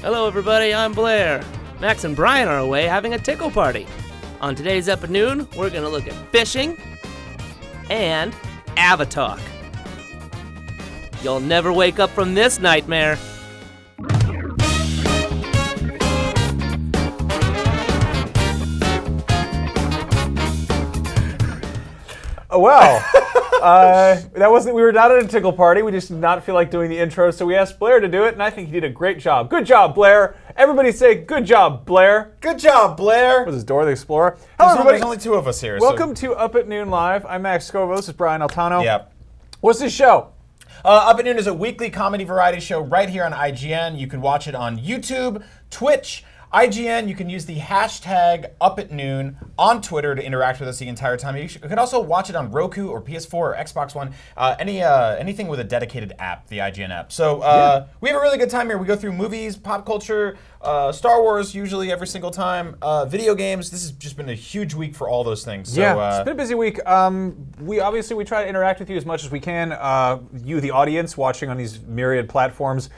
Hello everybody, I'm Blair. Max and Brian are away having a tickle party. On today's Up at Noon, we're gonna look at fishing and Avatar. You'll never wake up from this nightmare. Oh, wow. We were not at a tickle party. We just did not feel like doing the intro, so we asked Blair to do it, and I think he did a great job. Good job, Blair. Everybody say, good job, Blair. Good job, Blair. This is Dora the Explorer. Hello, everybody. There's only two of us here. Welcome to Up at Noon Live. I'm Max Scoville. This is Brian Altano. Yep. What's this show? Up at Noon is a weekly comedy variety show right here on IGN. You can watch it on YouTube, Twitch, IGN. You can use the hashtag UpAtNoon on Twitter to interact with us the entire time. You can also watch it on Roku or PS4 or Xbox One, anything with a dedicated app, the IGN app. So we have a really good time here. We go through movies, pop culture, Star Wars usually every single time, video games. This has just been a huge week for all those things. So, yeah, it's been a busy week. We try to interact with you as much as we can. You, the audience, watching on these myriad platforms.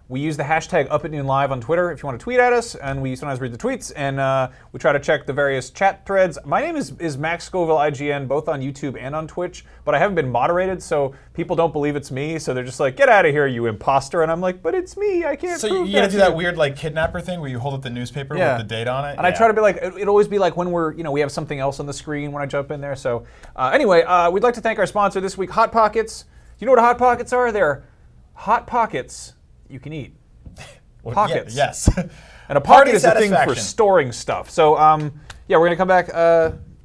We use the hashtag UpAtNoonLive on Twitter if you want to tweet at us, and we sometimes read the tweets, and we try to check the various chat threads. My name is Max Scoville IGN, both on YouTube and on Twitch, but I haven't been moderated, so people don't believe it's me, so they're just like, get out of here, you imposter, and I'm like, but it's me, I can't prove So you gotta do that weird like kidnapper thing where you hold up the newspaper with the date on it? And I try to be like, it'd always be like when we have something else on the screen when I jump in there, so anyway, we'd like to thank our sponsor this week, Hot Pockets. Do you know what Hot Pockets are? They're Hot Pockets you can eat. Pockets. Yeah, yes. And a pocket is a thing for storing stuff. So, we're going to come back,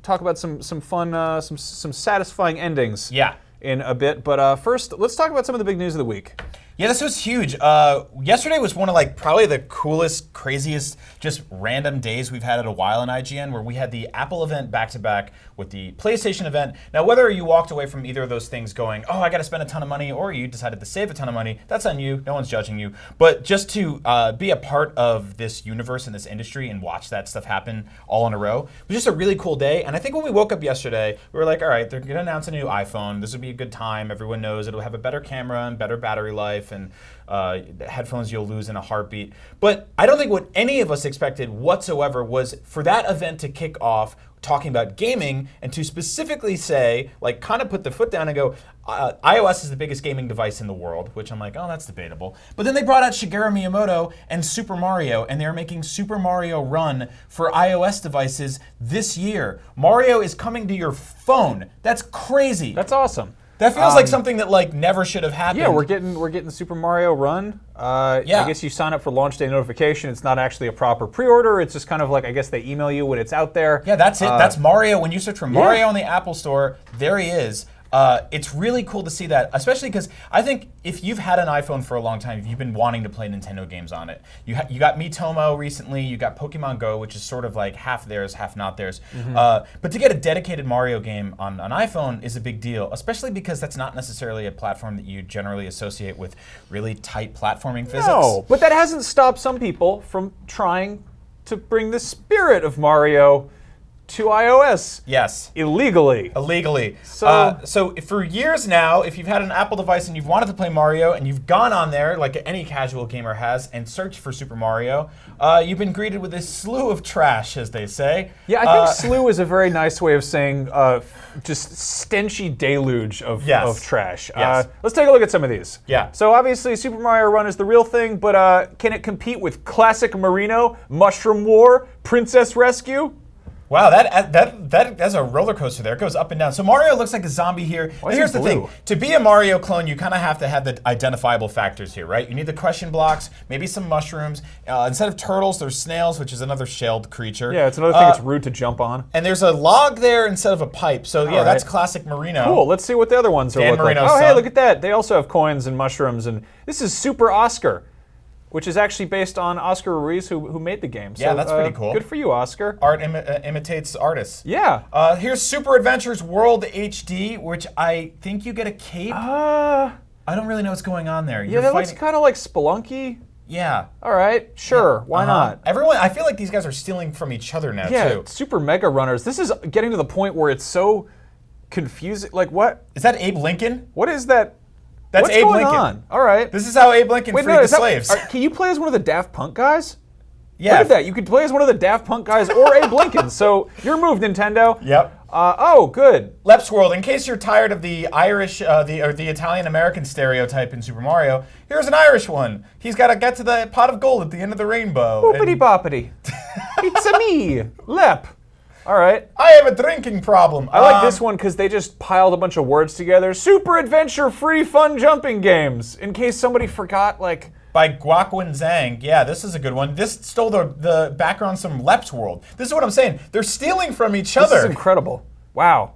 talk about some fun, some satisfying endings in a bit. But first, let's talk about some of the big news of the week. Yeah, this was huge. Yesterday was one of probably the coolest, craziest, just random days we've had in a while in IGN, where we had the Apple event back-to-back with the PlayStation event. Now, whether you walked away from either of those things going, oh, I got to spend a ton of money, or you decided to save a ton of money, that's on you. No one's judging you. But just to be a part of this universe and this industry and watch that stuff happen all in a row, it was just a really cool day. And I think when we woke up yesterday, we were like, all right, they're going to announce a new iPhone. This would be a good time. Everyone knows it'll have a better camera and better battery life, and headphones you'll lose in a heartbeat. But I don't think what any of us expected whatsoever was for that event to kick off talking about gaming and to specifically say, kind of put the foot down and go, iOS is the biggest gaming device in the world, which I'm like, oh, that's debatable. But then they brought out Shigeru Miyamoto and Super Mario, and they're making Super Mario Run for iOS devices this year. Mario is coming to your phone. That's crazy. That's awesome. That feels like something that never should have happened. Yeah, we're getting Super Mario Run. I guess you sign up for launch day notification. It's not actually a proper pre-order. It's just kind of I guess they email you when it's out there. Yeah, that's it. That's Mario. When you search for Mario on the Apple Store, there he is. It's really cool to see that, especially because I think if you've had an iPhone for a long time, if you've been wanting to play Nintendo games on it, you got Miitomo recently, you got Pokemon Go, which is sort of half theirs, half not theirs. Mm-hmm. But to get a dedicated Mario game on an iPhone is a big deal, especially because that's not necessarily a platform that you generally associate with really tight platforming physics. No, but that hasn't stopped some people from trying to bring the spirit of Mario to iOS. Yes. Illegally. So for years now, if you've had an Apple device and you've wanted to play Mario and you've gone on there, like any casual gamer has, and searched for Super Mario, you've been greeted with a slew of trash, as they say. Yeah, I think slew is a very nice way of saying just stenchy deluge of trash. Yes. Let's take a look at some of these. Yeah. So obviously Super Mario Run is the real thing, but can it compete with Classic Marino, Mushroom War, Princess Rescue? Wow, that's a roller coaster there. It goes up and down. So Mario looks like a zombie here. Here's the thing. To be a Mario clone, you kind of have to have the identifiable factors here, right? You need the question blocks, maybe some mushrooms. Instead of turtles, there's snails, which is another shelled creature. Yeah, it's another thing it's rude to jump on. And there's a log there instead of a pipe. So yeah, that's classic Marino. Cool, let's see what the other ones are like. Oh, hey, look at that. They also have coins and mushrooms. And this is Super Oscar, which is actually based on Oscar Ruiz, who made the game. So, yeah, that's pretty cool. Good for you, Oscar. Art imitates artists. Yeah. Here's Super Adventures World HD, which I think you get a cape. I don't really know what's going on there. Yeah, that looks kind of like Spelunky. Yeah. All right, sure, why not? Everyone, I feel like these guys are stealing from each other now, too. Yeah, Super Mega Runners. This is getting to the point where it's so confusing. Like, what? Is that Abe Lincoln? What is that? That's What's Abe going Lincoln. on? All right. This is how Abe Lincoln freed the slaves. Can you play as one of the Daft Punk guys? Yeah. Look at that. You could play as one of the Daft Punk guys or Abe Lincoln. So you're moved, Nintendo. Yep. Oh, good. Leps World, in case you're tired of the Irish, or the Italian-American stereotype in Super Mario, here's an Irish one. He's got to get to the pot of gold at the end of the rainbow. Boopity boppity. It's a me, Lep. All right. I have a drinking problem. I like this one because they just piled a bunch of words together. Super adventure, free, fun jumping games. In case somebody forgot, like... By Guaquin Zhang. Yeah, this is a good one. This stole the background from Leps World. This is what I'm saying. They're stealing from each other. This is incredible. Wow.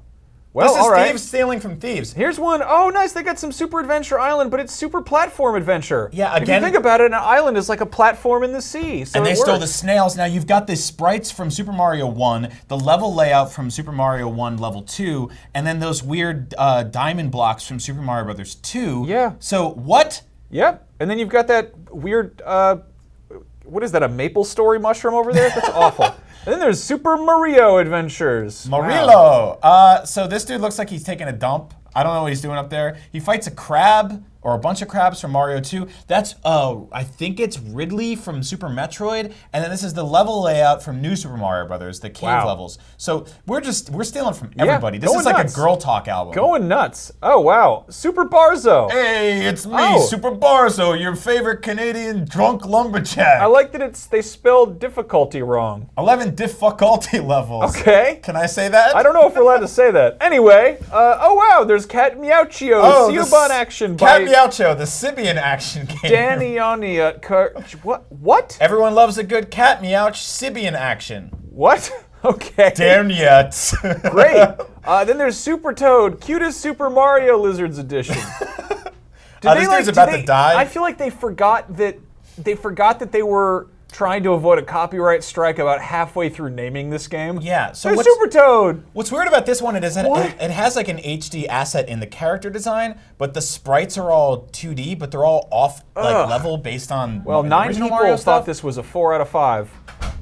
Well, this is all right. thieves stealing from thieves. Here's one. Oh, nice. They got some Super Adventure Island, but it's Super Platform Adventure. Yeah, If again- you think about it, an island is like a platform in the sea. So And they it stole works. the snails. Now you've got the sprites from Super Mario 1, the level layout from Super Mario 1 Level 2, and then those weird diamond blocks from Super Mario Brothers 2. Yeah. So what? Yep. And then you've got that weird, what is that, a maple story mushroom over there? That's awful. And then there's Super Mario Adventures. Wow. Marillo. So this dude looks like he's taking a dump. I don't know what he's doing up there. He fights a crab, or a bunch of crabs from Mario 2. That's, I think it's Ridley from Super Metroid, and then this is the level layout from New Super Mario Brothers, the cave levels. So we're stealing from everybody. This is like nuts. a girl talk album. Going nuts. Oh, wow. Super Barzo. Hey, it's me, Oh. Super Barzo, your favorite Canadian drunk lumberjack. I like that they spelled difficulty wrong. 11 difficulty levels. Okay. Can I say that? I don't know if we're allowed to say that. Anyway, oh wow, there's Cat Meowchio, Siobhan action Cat by Meowcho, the Sibian action game. Danny Onia. What? Everyone loves a good Cat Meowch Sibian action. What? Okay. Damn yet. Great. Then there's Super Toad, Cutest Super Mario Lizards Edition. This dude's about to die. I feel like they forgot that they were trying to avoid a copyright strike about halfway through naming this game. Yeah, so There's Super Toad. What's weird about this one is that What? it has like an HD asset in the character design, but the sprites are all 2D, but they're all off level based on Well, the 9 original people Mario thought stuff. this was a 4 out of 5.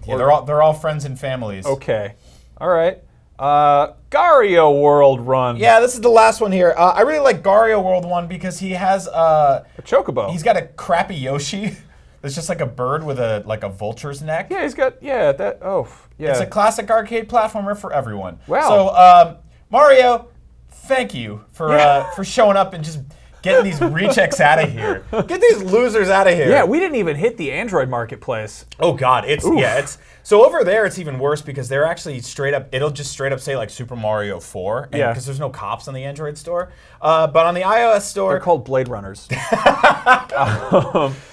Yeah, they're all friends and families. Okay. All right. Gario World Run. Yeah, this is the last one here. I really like Gario World 1 because he has A Chocobo. he's got a crappy Yoshi. It's just like a bird with a vulture's neck. Yeah, he's got, that, oh, yeah. It's a classic arcade platformer for everyone. Wow. So, Mario, thank you for showing up and just getting these rejects out of here. Get these losers out of here. Yeah, we didn't even hit the Android marketplace. Oh God, it's so over there. It's even worse because they're actually straight up. It'll just straight up say like Super Mario 4. Yeah. Because there's no cops on the Android store. But on the iOS store, They're called Blade Runners.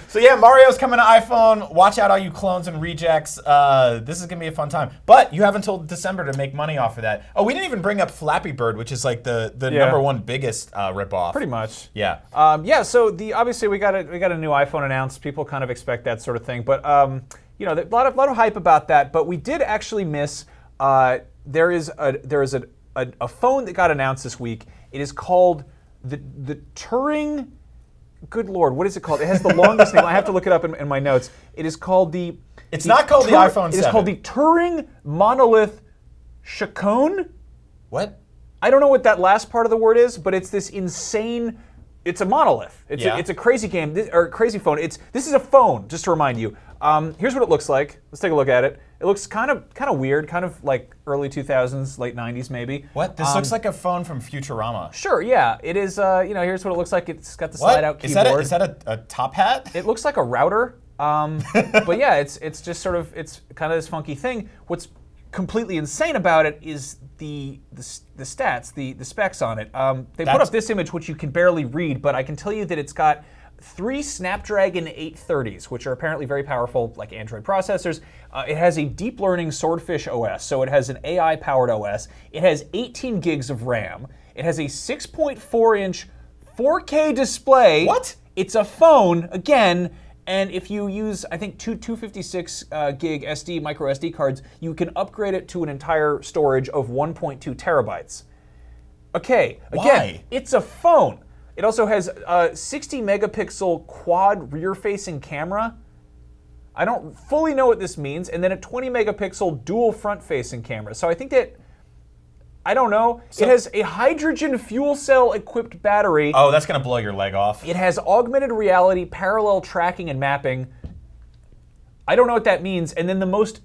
So yeah, Mario's coming to iPhone. Watch out, all you clones and rejects. This is gonna be a fun time. But you have until December to make money off of that. Oh, we didn't even bring up Flappy Bird, which is like the number one biggest ripoff. Pretty much. Yeah. So obviously we got a new iPhone announced. People kind of expect that sort of thing, but a lot of hype about that. But we did actually miss. There is a phone that got announced this week. It is called the Turing. Good Lord, what is it called? It has the longest name. I have to look it up in my notes. It is called the. It's not called the iPhone 7. It is called the Turing Monolith Chaconne. What? I don't know what that last part of the word is, but it's this insane. It's a monolith. It's a crazy game or crazy phone. This is a phone. Just to remind you. Here's what it looks like. Let's take a look at it. It looks kind of weird, kind of like early 2000s, late 90s maybe. What? This looks like a phone from Futurama. Sure. Yeah. It is. Here's what it looks like. It's got the slide-out keyboard. Is that a top hat? It looks like a router. But yeah, it's just sort of kind of this funky thing. What's completely insane about it is the stats, the specs on it. They put up this image, which you can barely read, but I can tell you that it's got 3 Snapdragon 830s, which are apparently very powerful, like Android processors. It has a deep learning Swordfish OS, so it has an AI-powered OS. It has 18 gigs of RAM. It has a 6.4-inch 4K display. What? It's a phone, again, and if you use, I think, 256 gig SD, micro SD cards, you can upgrade it to an entire storage of 1.2 terabytes. Okay, again, Why? it's a phone. It also has a 60 megapixel quad rear-facing camera. I don't fully know what this means. And then a 20 megapixel dual front-facing camera. So I think that I don't know. It has a hydrogen fuel cell equipped battery. Oh, that's going to blow your leg off. It has augmented reality, parallel tracking and mapping. I don't know what that means. And then the most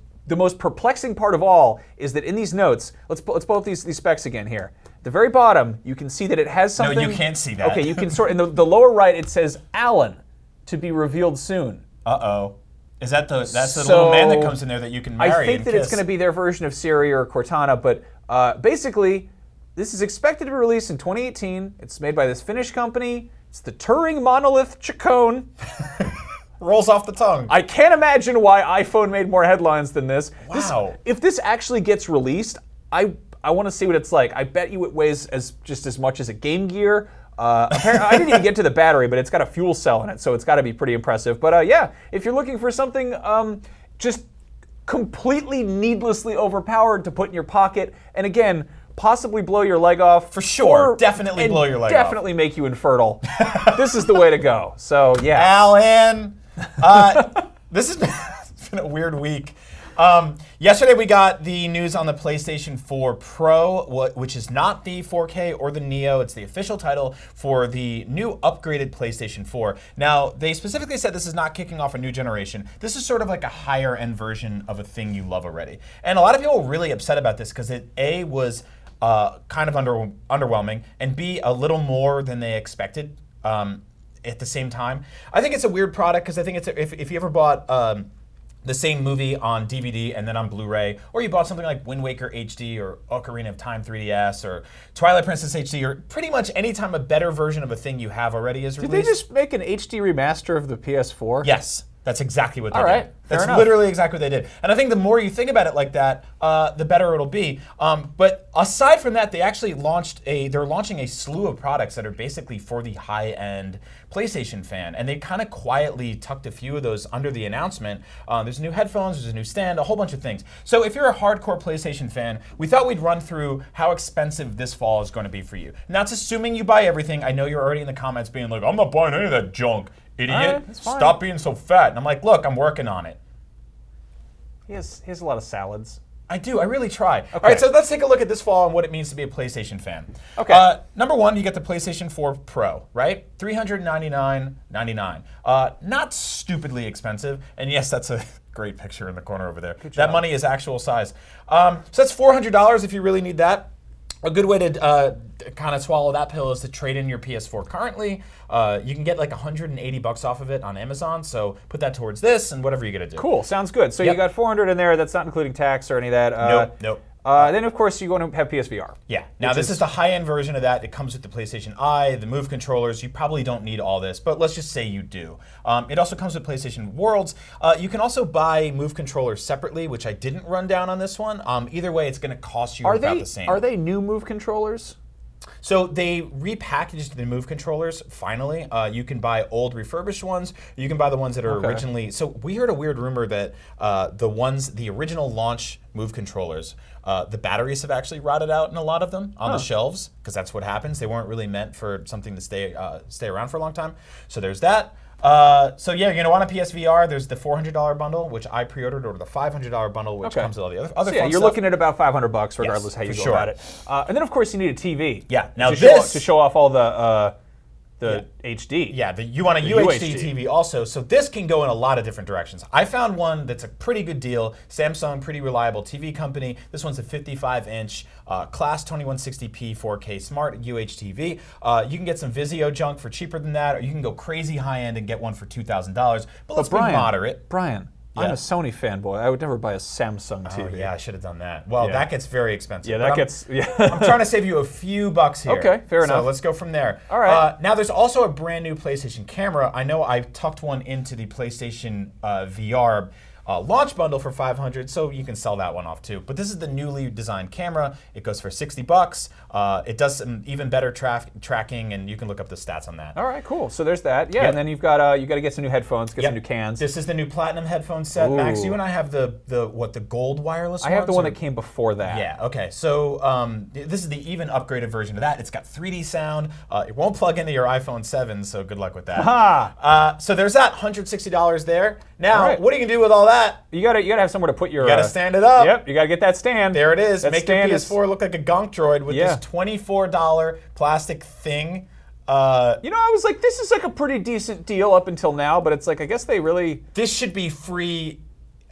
perplexing part of all is that in these notes, let's pull up these specs again here. At the very bottom, you can see that it has something. No, you can't see that. Okay, you can sort. In the lower right, it says Alan to be revealed soon. Uh-oh. Is that that's the little man that comes in there that you can marry? I think that kiss. it's going to be their version of Siri or Cortana, but basically, this is expected to be released in 2018. It's made by this Finnish company. It's the Turing Monolith Chaconne. Rolls off the tongue. I can't imagine why iPhone made more headlines than this. Wow. If this actually gets released, I want to see what it's like. I bet you it weighs just as much as a Game Gear. Apparently, I didn't even get to the battery, but it's got a fuel cell in it, so it's got to be pretty impressive. But yeah, if you're looking for something just completely needlessly overpowered to put in your pocket, and again, possibly blow your leg off. For sure, definitely blow your leg off. Definitely make you infertile. This is the way to go. So yeah. Alan, this has been a weird week. Yesterday we got the news on the PlayStation 4 Pro, which is not the 4K or the Neo. It's the official title for the new upgraded PlayStation 4. Now, they specifically said this is not kicking off a new generation. This is sort of like a higher end version of a thing you love already. And a lot of people were really upset about this because it, A, was kind of underwhelming, and B, a little more than they expected at the same time. I think it's a weird product because I think it's if you ever bought the same movie on DVD and then on Blu-ray, or you bought something like Wind Waker HD or Ocarina of Time 3DS or Twilight Princess HD, or pretty much any time a better version of a thing you have already is released. Did they just make an HD remaster of the PS4? Yes. That's exactly what they did. All right, that's literally exactly what they did. And I think the more you think about it like that, the better it'll be. But aside from that, they're launching a slew of products that are basically for the high-end PlayStation fan. And they kind of quietly tucked a few of those under the announcement. There's new headphones, there's a new stand, a whole bunch of things. So if you're a hardcore PlayStation fan, we thought we'd run through how expensive this fall is going to be for you. Now, it's assuming you buy everything. I know you're already in the comments being like, I'm not buying any of that junk. Idiot, right, stop being so fat. And I'm like, look, I'm working on it. He has a lot of salads. I do, I really try. Okay. All right, so let's take a look at this fall and what it means to be a PlayStation fan. Okay. Number one, you get the PlayStation 4 Pro, right? $399.99. Not stupidly expensive. And yes, that's a great picture in the corner over there. That money is actual size. So that's $400 if you really need that. A good way to kind of swallow that pill is to trade in your PS4 currently. You can get like $180 off of it on Amazon, so put that towards this and whatever you're gonna do. Cool, sounds good. So you got $400 in there. That's not including tax or any of that. Nope. Then of course you're going to have PSVR. Yeah. Now this is the high-end version of that. It comes with the PlayStation Eye, the Move controllers. You probably don't need all this, but let's just say you do. It also comes with PlayStation Worlds. You can also buy Move controllers separately, which I didn't run down on this one. Either way, it's going to cost you about the same. Are they new Move controllers? So they repackaged the Move controllers, finally. You can buy old refurbished ones. You can buy the ones that are originally... So we heard a weird rumor that the original launch Move controllers, the batteries have actually rotted out in a lot of them on the shelves, because that's what happens. They weren't really meant for something to stay around for a long time. So there's that. So yeah, you're gonna want a PSVR. There's the $400 bundle, which I pre-ordered, or the $500 bundle, which comes with all the other so yeah, fun you're stuff. looking at about $500 regardless how you go about it. And then of course you need a TV. Yeah. Now to show off all the HD. Yeah, you want a UHD TV also, so this can go in a lot of different directions. I found one that's a pretty good deal. Samsung, pretty reliable TV company. This one's a 55-inch Class 2160p 4K Smart UHD TV. You can get some Vizio junk for cheaper than that, or you can go crazy high-end and get one for $2,000. But let's be moderate. Brian, I'm a Sony fanboy. I would never buy a Samsung TV. Oh, yeah, I should have done that. Well, that gets very expensive. Yeah, that gets... I'm trying to save you a few bucks here. Okay, fair enough. So let's go from there. All right. Now, there's also a brand new PlayStation camera. I know I tucked one into the PlayStation VR launch bundle for $500, so you can sell that one off too. But this is the newly designed camera. It goes for $60. It does some even better tracking, and you can look up the stats on that. All right, cool. So there's that. Yeah, and then you've got to get some new headphones, get some new cans. This is the new Platinum headphone set. Max, you and I have the gold wireless ones? I have the one that came before that. Yeah, okay. So this is the even upgraded version of that. It's got 3D sound. It won't plug into your iPhone 7, so good luck with that. So there's that, $160 there. Now, right. what are you gonna do with all that? You gotta have somewhere to put your. You gotta stand it up. Yep, you gotta get that stand. There it is. That Make your stand PS4 look like a gunk droid with this $24 plastic thing. I was like, this is like a pretty decent deal up until now, but it's like, I guess they really. This should be free,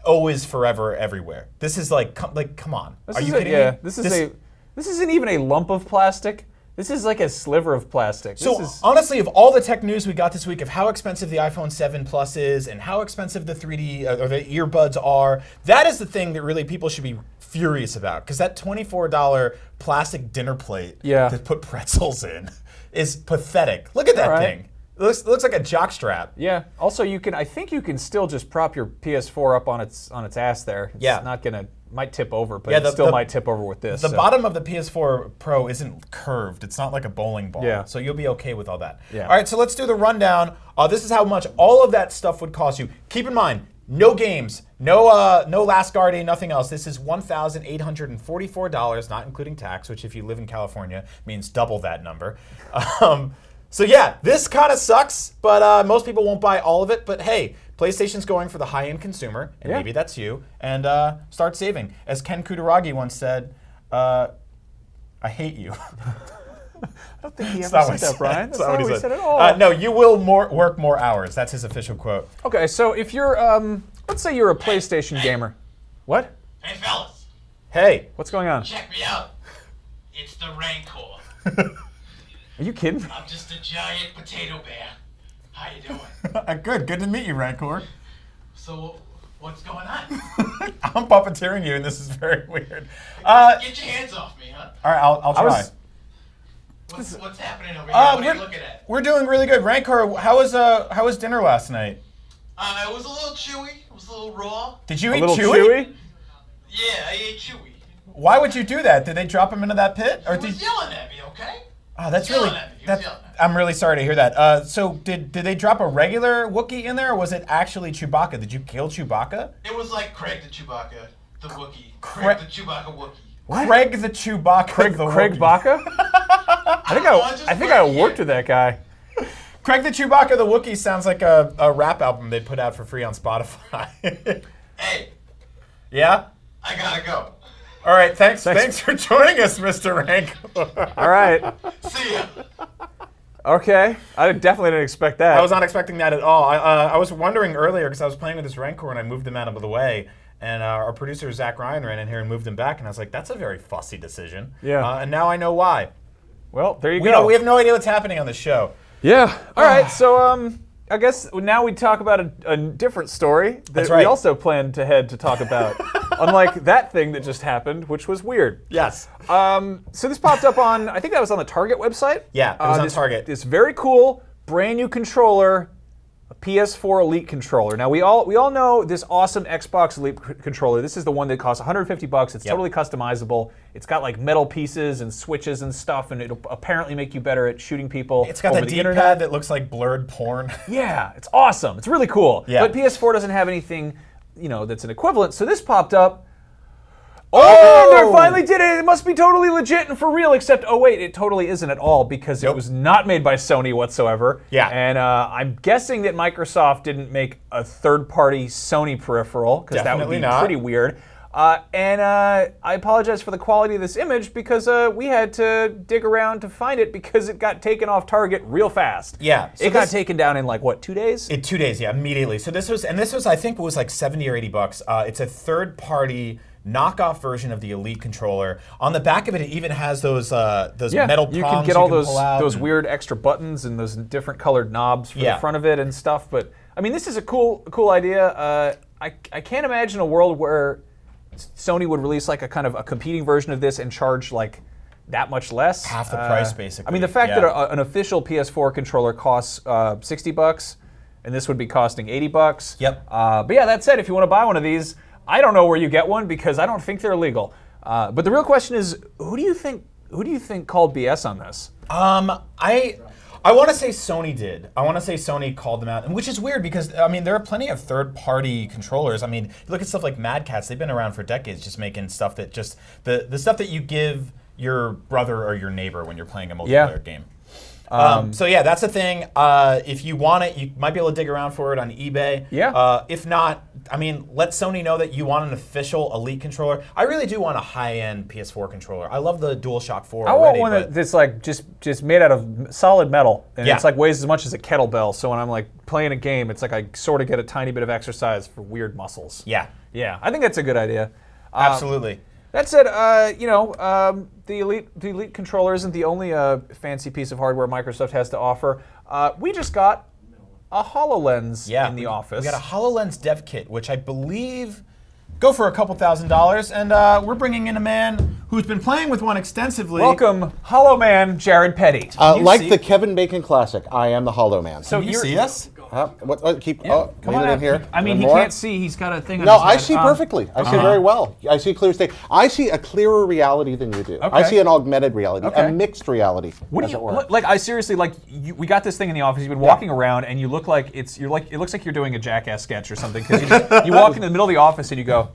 always, forever, everywhere. This is like come on. Are you kidding me? This isn't even a lump of plastic. This is like a sliver of plastic. So honestly, of all the tech news we got this week of how expensive the iPhone 7 Plus is and how expensive the 3D or the earbuds are, that is the thing that really people should be furious about. Because that $24 plastic dinner plate to put pretzels in is pathetic. Look at that thing. It looks like a jockstrap. Yeah. Also, I think you can still just prop your PS4 up on its ass there. It's not gonna. Might tip over, but it still might tip over with this. The bottom of the PS4 Pro isn't curved. It's not like a bowling ball. Yeah. So you'll be okay with all that. Yeah. All right, so let's do the rundown. This is how much all of that stuff would cost you. Keep in mind, no games, no Last Guardian, nothing else. This is $1,844, not including tax, which if you live in California means double that number. So yeah, this kind of sucks, but most people won't buy all of it. But hey, PlayStation's going for the high-end consumer, and maybe that's you, and start saving. As Ken Kutaragi once said, I hate you. I don't think he ever said that, Brian. That's not what he said at all. No, you will work more hours. That's his official quote. Okay, so if you're, let's say you're a PlayStation gamer. What? Hey, fellas. Hey. What's going on? Check me out. It's the Rancor. Are you kidding? I'm just a giant potato bear. How you doing? Good to meet you, Rancor. So, what's going on? I'm puppeteering you, and this is very weird. Get your hands off me, huh? All right, I'll try. What's happening over here? What are you looking at? We're doing really good. Rancor, how was dinner last night? It was a little chewy. It was a little raw. Did you A eat little chewy? Yeah, I ate chewy. Why would you do that? Did they drop him into that pit? He was yelling at me, okay? Oh, that's He was really. yelling at me. He was yelling at me. I'm really sorry to hear that. So did they drop a regular Wookiee in there, or was it actually Chewbacca? Did you kill Chewbacca? It was like Craig the Chewbacca, the Wookiee. Craig the Chewbacca Wookiee. What? Craig the Chewbacca. Craig Wookiee. Baca? I think I worked with that guy. Craig the Chewbacca the Wookiee sounds like a rap album they'd put out for free on Spotify. Hey, Yeah? I gotta go. All right, thanks for joining us, Mr. Rancor. All right. See ya. Okay. I definitely didn't expect that. I was not expecting that at all. I was wondering earlier because I was playing with this Rancor and I moved him out of the way. And our producer, Zach Ryan, ran in here and moved him back. And I was like, that's a very fussy decision. Yeah. And now I know why. Well, there you We go. we have no idea what's happening on the show. Yeah. All right. So, I guess now we talk about a different story that right. we also planned to head to talk about, unlike that thing that just happened, which was weird. Yes. So this popped up on, I think that was on the Target website. Yeah, it was on Target. This very cool, brand new controller, a PS4 Elite controller. Now we all know this awesome Xbox Elite controller. This is the one that costs $150. It's totally customizable. It's got like metal pieces and switches and stuff, and it'll apparently make you better at shooting people. It's got over the the D-pad internet. that looks like blurred porn. Yeah, it's awesome. It's really cool. Yeah. But PS4 doesn't have anything, that's an equivalent. So this popped up. Oh, they finally did it. It must be totally legit and for real, except, oh wait, it totally isn't at all because it was not made by Sony whatsoever. Yeah. And I'm guessing that Microsoft didn't make a third-party Sony peripheral because that would Definitely be not. pretty weird. And I apologize for the quality of this image because we had to dig around to find it because it got taken off Target real fast. Yeah, so it got this- taken down in like, what, 2 days? In 2 days, yeah, immediately. So this was I think it was like $70 or $80. It's a third-party knockoff version of the Elite controller. On the back of it, it even has those metal prongs you can get all pull out those and- weird extra buttons and those different colored knobs for the front of it and stuff. But I mean, this is a cool idea. I can't imagine a world where Sony would release like a kind of a competing version of this and charge like that much less. Half the price, basically. I mean, the fact that an official PS4 controller costs $60 and this would be costing $80. Yep. But yeah, that said, if you want to buy one of these, I don't know where you get one because I don't think they're legal. But the real question is, who do you think called BS on this? I want to say Sony did. I want to say Sony called them out, and which is weird because I mean there are plenty of third-party controllers. I mean, you look at stuff like Mad Catz; they've been around for decades, just making stuff that just the stuff that you give your brother or your neighbor when you're playing a multiplayer game. So yeah, that's the thing. If you want it, you might be able to dig around for it on eBay. Yeah. If not, I mean, let Sony know that you want an official Elite controller. I really do want a high-end PS4 controller. I love the DualShock 4 I already. want one that's like just made out of solid metal, and it's like weighs as much as a kettlebell. So when I'm like playing a game, it's like I sort of get a tiny bit of exercise for weird muscles. Yeah. Yeah, I think that's a good idea. Absolutely. That said, the Elite controller isn't the only fancy piece of hardware Microsoft has to offer. We just got a HoloLens in the office. We got a HoloLens dev kit, which I believe go for a couple $1,000s, and we're bringing in a man who's been playing with one extensively. Welcome, Hollow Man Jared Petty. Like the Kevin Bacon classic, I am the Hollow Man. So Can you see us? Keep come lean on it out. in here. I mean, he More? can't see. He's got a thing on No, his head. I see perfectly. I see very well. I see clear state. I see a clearer reality than you do. I see an augmented reality, a mixed reality. What do you like? I seriously like. We got this thing in the office. You've been walking around, and you look like it looks like you're doing a Jackass sketch or something. Because you walk in the middle of the office and you go.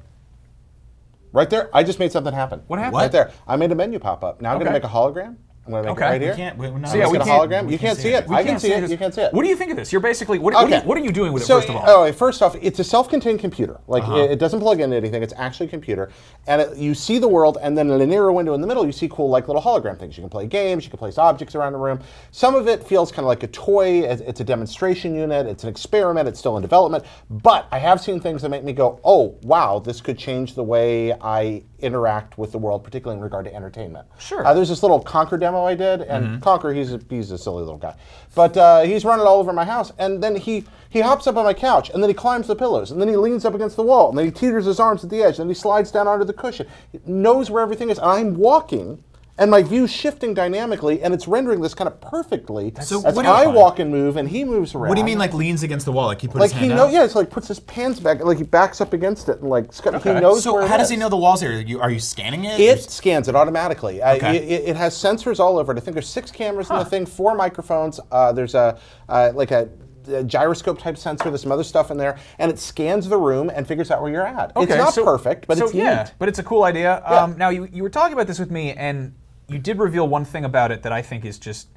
Right there, I just made something happen. What happened? Right there. I made a menu pop up. Now I'm going to make a hologram. I'm going to make it right here. We can't. We're not. So yeah, we Get a can't- hologram. You can't see it. I can see it. You can't see it. What do you think of this? You're basically what are you doing with it? So, First of all, first off, it's a self-contained computer. Like it doesn't plug into anything. It's actually a computer, and you see the world, and then in a narrow window in the middle, you see cool like little hologram things. You can play games. You can place objects around the room. Some of it feels kind of like a toy. It's a demonstration unit. It's an experiment. It's still in development. But I have seen things that make me go, oh wow, this could change the way I interact with the world, particularly in regard to entertainment. Sure. There's this little Conquer demo I did, and Conquer, he's a silly little guy. But he's running all over my house, and then he hops up on my couch, and then he climbs the pillows, and then he leans up against the wall, and then he teeters his arms at the edge, and then he slides down onto the cushion. He knows where everything is, and I'm walking, and my view's shifting dynamically, and it's rendering this kind of perfectly So as what do you- I walk and move, and he moves around. What do you mean, like leans against the wall? Like he put Like his he hand know, out? yeah, it's like puts his hands back, like he backs up against it, and like he knows So where it how does is. he know the walls here? Are you scanning it? It scans it automatically. Okay. It has sensors all over it. I think there's 6 cameras in the thing, 4 microphones. There's a gyroscope type sensor. There's some other stuff in there, and it scans the room and figures out where you're at. It's not perfect, but it's neat. But it's a cool idea. Yeah. Now you were talking about this with me, and you did reveal one thing about it that I think is just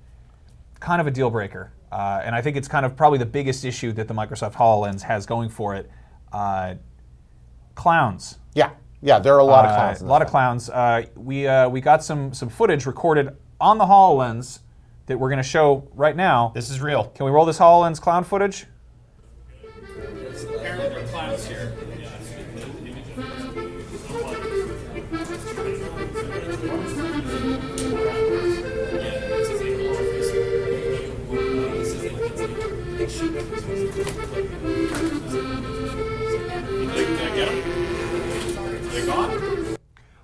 kind of a deal breaker, and I think it's kind of probably the biggest issue that the Microsoft HoloLens has going for it. Clowns. Yeah, there are a lot of clowns. A lot of clowns. We got some footage recorded on the HoloLens that we're going to show right now. This is real. Can we roll this HoloLens clown footage? Apparently there are clowns here.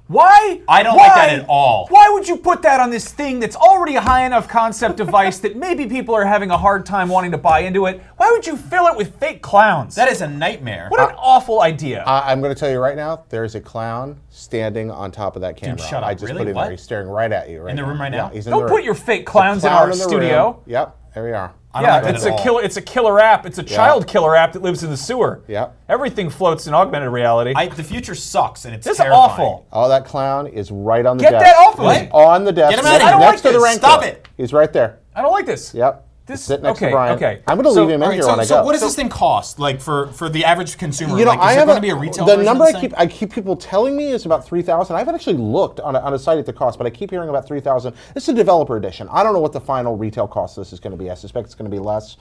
Why? I don't like that at all. Why would you put that on this thing that's already a high enough concept device that maybe people are having a hard time wanting to buy into it? Why would you fill it with fake clowns? That is a nightmare. What an awful idea. I'm going to tell you right now, there's a clown standing on top of that camera. shut up. I just Really? put him What? there. He's staring right at you. In the room right now? Yeah, he's in Don't the put room. your fake It's a clowns in clown our the studio. room. Yep, there we are. I don't Yeah, like that it's at a all. killer. It's a killer app. It's a child killer app that lives in the sewer. Yep. Everything floats in augmented reality. The future sucks, and it's This is terrifying. awful. Oh, that clown is right on the Get desk. that off of He's me. on the desk. Get him out of here. next I don't like to the this. rank Stop door. it. He's right there. I don't like this. Yep. This Sit next okay, to Brian. okay. I'm going to So- leave him in All right, here so, when I so go. what does this thing cost? Like for the average consumer? You know, like, I is there have going to be a retail the version number of this thing? I keep people telling me is about 3,000. I haven't actually looked on a site at the cost, but I keep hearing about 3,000. This is a developer edition. I don't know what the final retail cost of this is going to be. I suspect it's going to be less.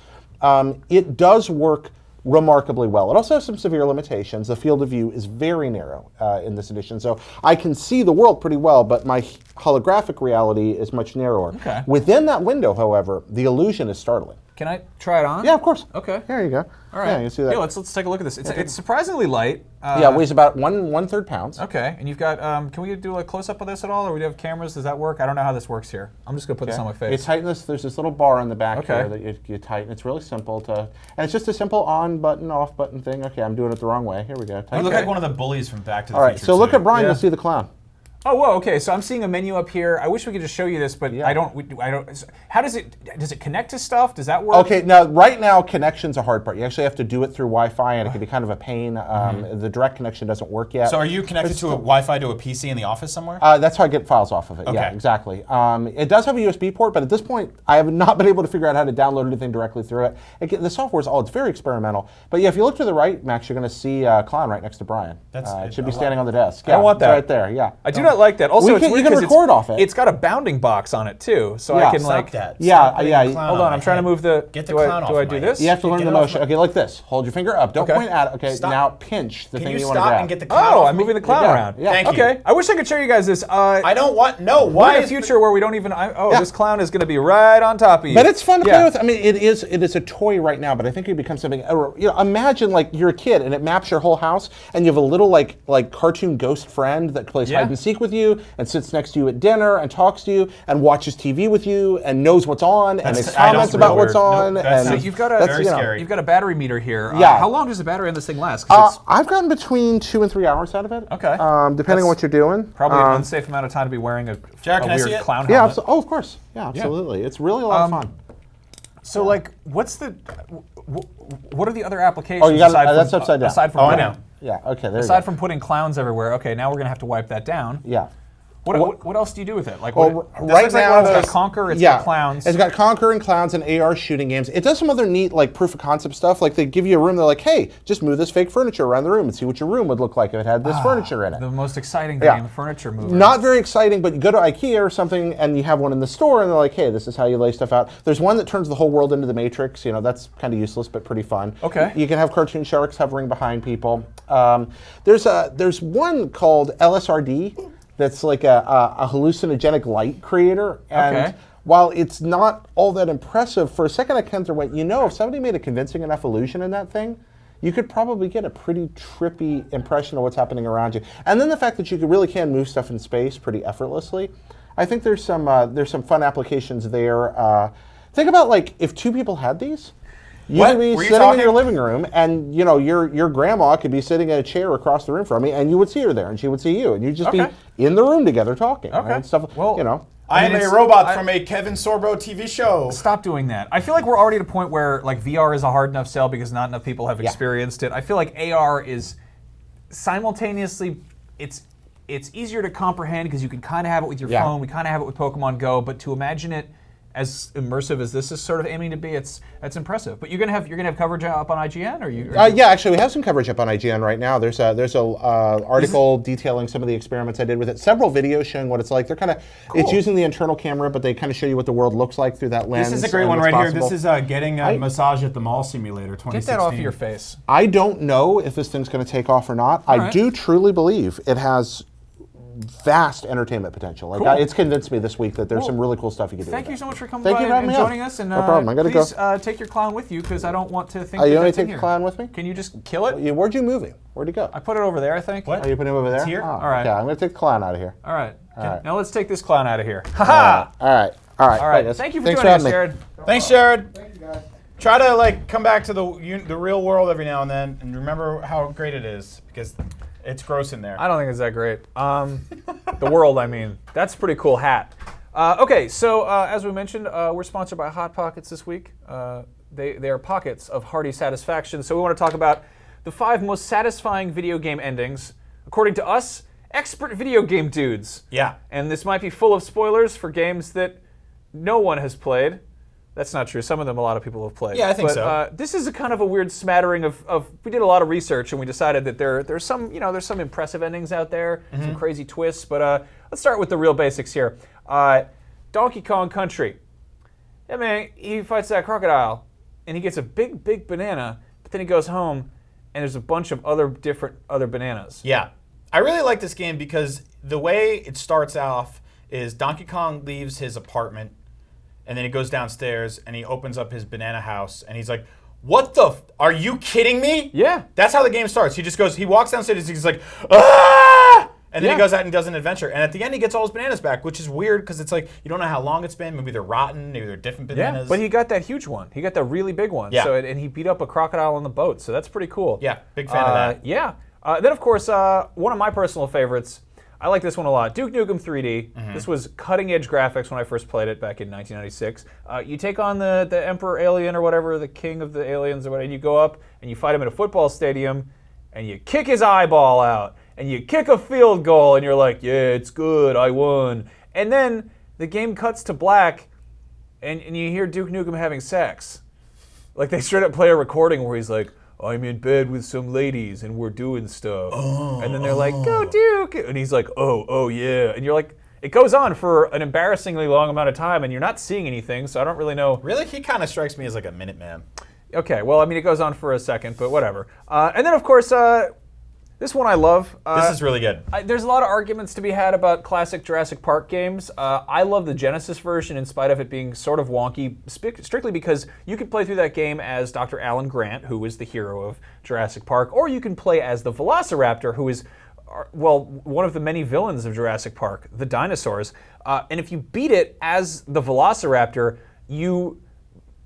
It does work remarkably well. It also has some severe limitations. The field of view is very narrow in this edition, so I can see the world pretty well, but my holographic reality is much narrower. Okay. Within that window, however, the illusion is startling. Can I try it on? Yeah, of course. Okay. There you go. All right. Yeah, you see that. Yeah, let's take a look at this. It's surprisingly light. Yeah, it weighs about one third pounds. Okay, and you've got. Can we do a close up of this at all, or we do have cameras? Does that work? I don't know how this works here. I'm just gonna put this on my You face. tighten this. There's this little bar on the back Okay. here that you tighten. It's really simple to, and it's just a simple on button, off button thing. Okay, I'm doing it the wrong way. Here we go. You Tighten look it. like one of the bullies from Back to the All right, Future. so look too. at Brian. Yeah. You'll see the clown. Oh, whoa, okay, so I'm seeing a menu up here. I wish we could just show you this, but Yeah. I don't. How does it connect to stuff? Does that work? Okay, now right now connection's a hard part. You actually have to do it through Wi-Fi, and it can be kind of a pain. The direct connection doesn't work yet. So are you connected to a Wi-Fi to a PC in the office somewhere? That's how I get files off of it. Yeah, Okay. exactly. It does have a USB port, but at this point, I have not been able to figure out how to download anything directly through it. The software's it's very experimental. But yeah, if you look to the right, Max, you're going to see Clown right next to Brian. It should be standing on the desk. I want it's that right there. Yeah. I do not like that. Also, it's you weird can 'cause record off it. It's got a bounding box on it too, so Yeah. I can Stop like. that. Yeah, Stop putting yeah. the clown Hold on on, my I'm trying to head. move the. Get the do I- clown Do off I do my this? head. You have to learn Get the it off motion. my- Okay, like this. Hold your finger up. Don't Okay. point at it. Okay, Stop. now pinch the Can thing you want to stop grab. and get the clown Oh, off I'm me? moving the clown Yeah, around. yeah. Thank you. Okay, I wish I could show you guys this. I don't want. No, We're why in a is future where we don't even. This clown is going to be right on top of you. But it's fun to Yeah. play with. I mean, it is a toy right now, but I think it becomes something. Imagine like you're a kid and it maps your whole house, and you have a little like cartoon ghost friend that plays hide and seek with you and sits next to you at dinner and talks to you and watches TV with you and knows what's on and makes comments about what's on. Nope, and So you've got a very scary. You've got a battery meter here. Yeah. How long does the battery on this thing last? 'Cause it's I've gotten between 2 and 3 hours out of it. Okay. Depending on what you're doing. probably an unsafe amount of time to be wearing a Jared, can I weird see it? clown Yeah. helmet. Of course. Yeah. Absolutely. It's really a lot of fun. So like, what's the? What are the other applications? Oh, you got aside from, that's upside down. Aside from Oh, I putting- know. Yeah. Okay. There you Aside go. from putting clowns everywhere, okay, now we're gonna have to wipe that down. Yeah. What else do you do with it? Like, Well, what, this right looks like now one of those it's- Conquer. It's yeah, got clowns. It's got Conquer and clowns and AR shooting games. It does some other neat like proof of concept stuff. Like they give you a room. They're like, hey, just move this fake furniture around the room and see what your room would look like if it had this furniture in it. the most exciting Yeah. game, furniture mover. Not very exciting, but you go to IKEA or something and you have one in the store and they're like, hey, this is how you lay stuff out. There's one that turns the whole world into the Matrix. That's kind of useless but pretty fun. Okay. You can have cartoon sharks hovering behind people. There's one called LSRD that's like a hallucinogenic light creator. And Okay. while it's not all that impressive, for a second I kind of went, if somebody made a convincing enough illusion in that thing, you could probably get a pretty trippy impression of what's happening around you. And then the fact that you really can move stuff in space pretty effortlessly. I think there's some fun applications there. Think about like if two people had these. You What? could be Were you sitting in talking- your living room, and your grandma could be sitting in a chair across the room from me, and you would see her there, and she would see you, and you'd just Okay. be in the room together talking. Okay. And stuff. Well, I am mean, a it's- robot from a Kevin Sorbo TV show. Stop doing that. I feel like we're already at a point where like VR is a hard enough sell because not enough people have experienced it. I feel like AR is simultaneously it's easier to comprehend because you can kind of have it with your phone. We kind of have it with Pokemon Go, but to imagine it as immersive as this is sort of aiming to be, that's impressive. But you're gonna have coverage up on IGN, or you? Yeah, actually, we have some coverage up on IGN right now. There's a article detailing some of the experiments I did with it. Several videos showing what it's like. They're kind of it's using the internal camera, but they kind of show you what the world looks like through that lens. This is a great and one what's right here. possible. This is getting a massage at the mall simulator 2016. Get that off of your face. I don't know if this thing's going to take off or not. I right. do truly believe it has vast entertainment potential. Like Cool. it's convinced me this week that there's some really cool stuff you can do. Thank with you it. so much for coming Thank by you for and having me on. joining us. And No problem. I gotta please, go. take your clown with you because I don't want to think. Are you that going that's to in take the here. clown with me? Can you just kill it? Where'd you move him? Where'd he go? I put it over there, I think. What? Are you putting him over there? here? Oh, All right. Okay, I'm going to take the clown out of here. All right. right. Now let's take this clown out of here. Ha All right. All right. All right. guys. Thank you for Thanks joining us, having me. Jared. Thanks, Jared. Thank you, guys. Try to come back to the real world every now and then, and remember how great it is because it's gross in there. I don't think it's that great. The world, I mean. That's a pretty cool hat. Okay, so as we mentioned, we're sponsored by Hot Pockets this week. They are pockets of hearty satisfaction. So we want to talk about the 5 most satisfying video game endings, according to us, expert video game dudes. Yeah. And this might be full of spoilers for games that no one has played. That's not true. Some of them a lot of people have played. Yeah, I think but, so. This is a kind of a weird smattering of we did a lot of research and we decided that there's some impressive endings out there, some crazy twists. But let's start with the real basics here. Donkey Kong Country. Yeah, man, he fights that crocodile and he gets a big banana, but then he goes home and there's a bunch of other bananas. Yeah. I really like this game because the way it starts off is Donkey Kong leaves his apartment and then he goes downstairs and he opens up his banana house and he's like, what the are you kidding me? Yeah. That's how the game starts. He walks downstairs, he's like, ah! And then Yeah. he goes out and does an adventure. And at the end he gets all his bananas back, which is weird because it's like, you don't know how long it's been. Maybe they're rotten, maybe they're different bananas. Yeah, but he got that huge one. He got that really big one. Yeah. So and he beat up a crocodile on the boat. So that's pretty cool. Yeah, big fan of that. Yeah. Then of course, one of my personal favorites, I like this one a lot. Duke Nukem 3D. This was cutting-edge graphics when I first played it back in 1996. You take on the Emperor Alien or whatever, the king of the aliens or whatever, and you go up and you fight him in a football stadium, and you kick his eyeball out, and you kick a field goal, and you're like, yeah, it's good, I won. And then the game cuts to black, and you hear Duke Nukem having sex. Like, they straight up play a recording where he's like, I'm in bed with some ladies and we're doing stuff. And then they're like, go Duke! And he's like, oh yeah. And you're like, it goes on for an embarrassingly long amount of time and you're not seeing anything, so I don't really know. Really? He kind of strikes me as like a Minuteman. Okay, well, I mean, it goes on for a second, but whatever. And then, of course, this one I love. This is really good. There's a lot of arguments to be had about classic Jurassic Park games. I love the Genesis version in spite of it being sort of wonky, strictly because you can play through that game as Dr. Alan Grant, who is the hero of Jurassic Park, or you can play as the Velociraptor, who is, well, one of the many villains of Jurassic Park, the dinosaurs. And if you beat it as the Velociraptor, you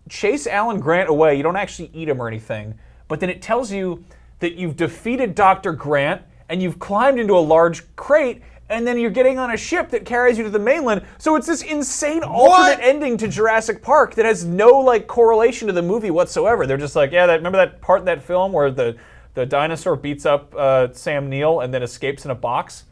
chase Alan Grant away. You don't actually eat him or anything, but then it tells you that you've defeated Dr. Grant and you've climbed into a large crate and then you're getting on a ship that carries you to the mainland. So it's this insane alternate ending to Jurassic Park that has no like correlation to the movie whatsoever. They're just like, yeah, remember that part in that film where the dinosaur beats up Sam Neill and then escapes in a box?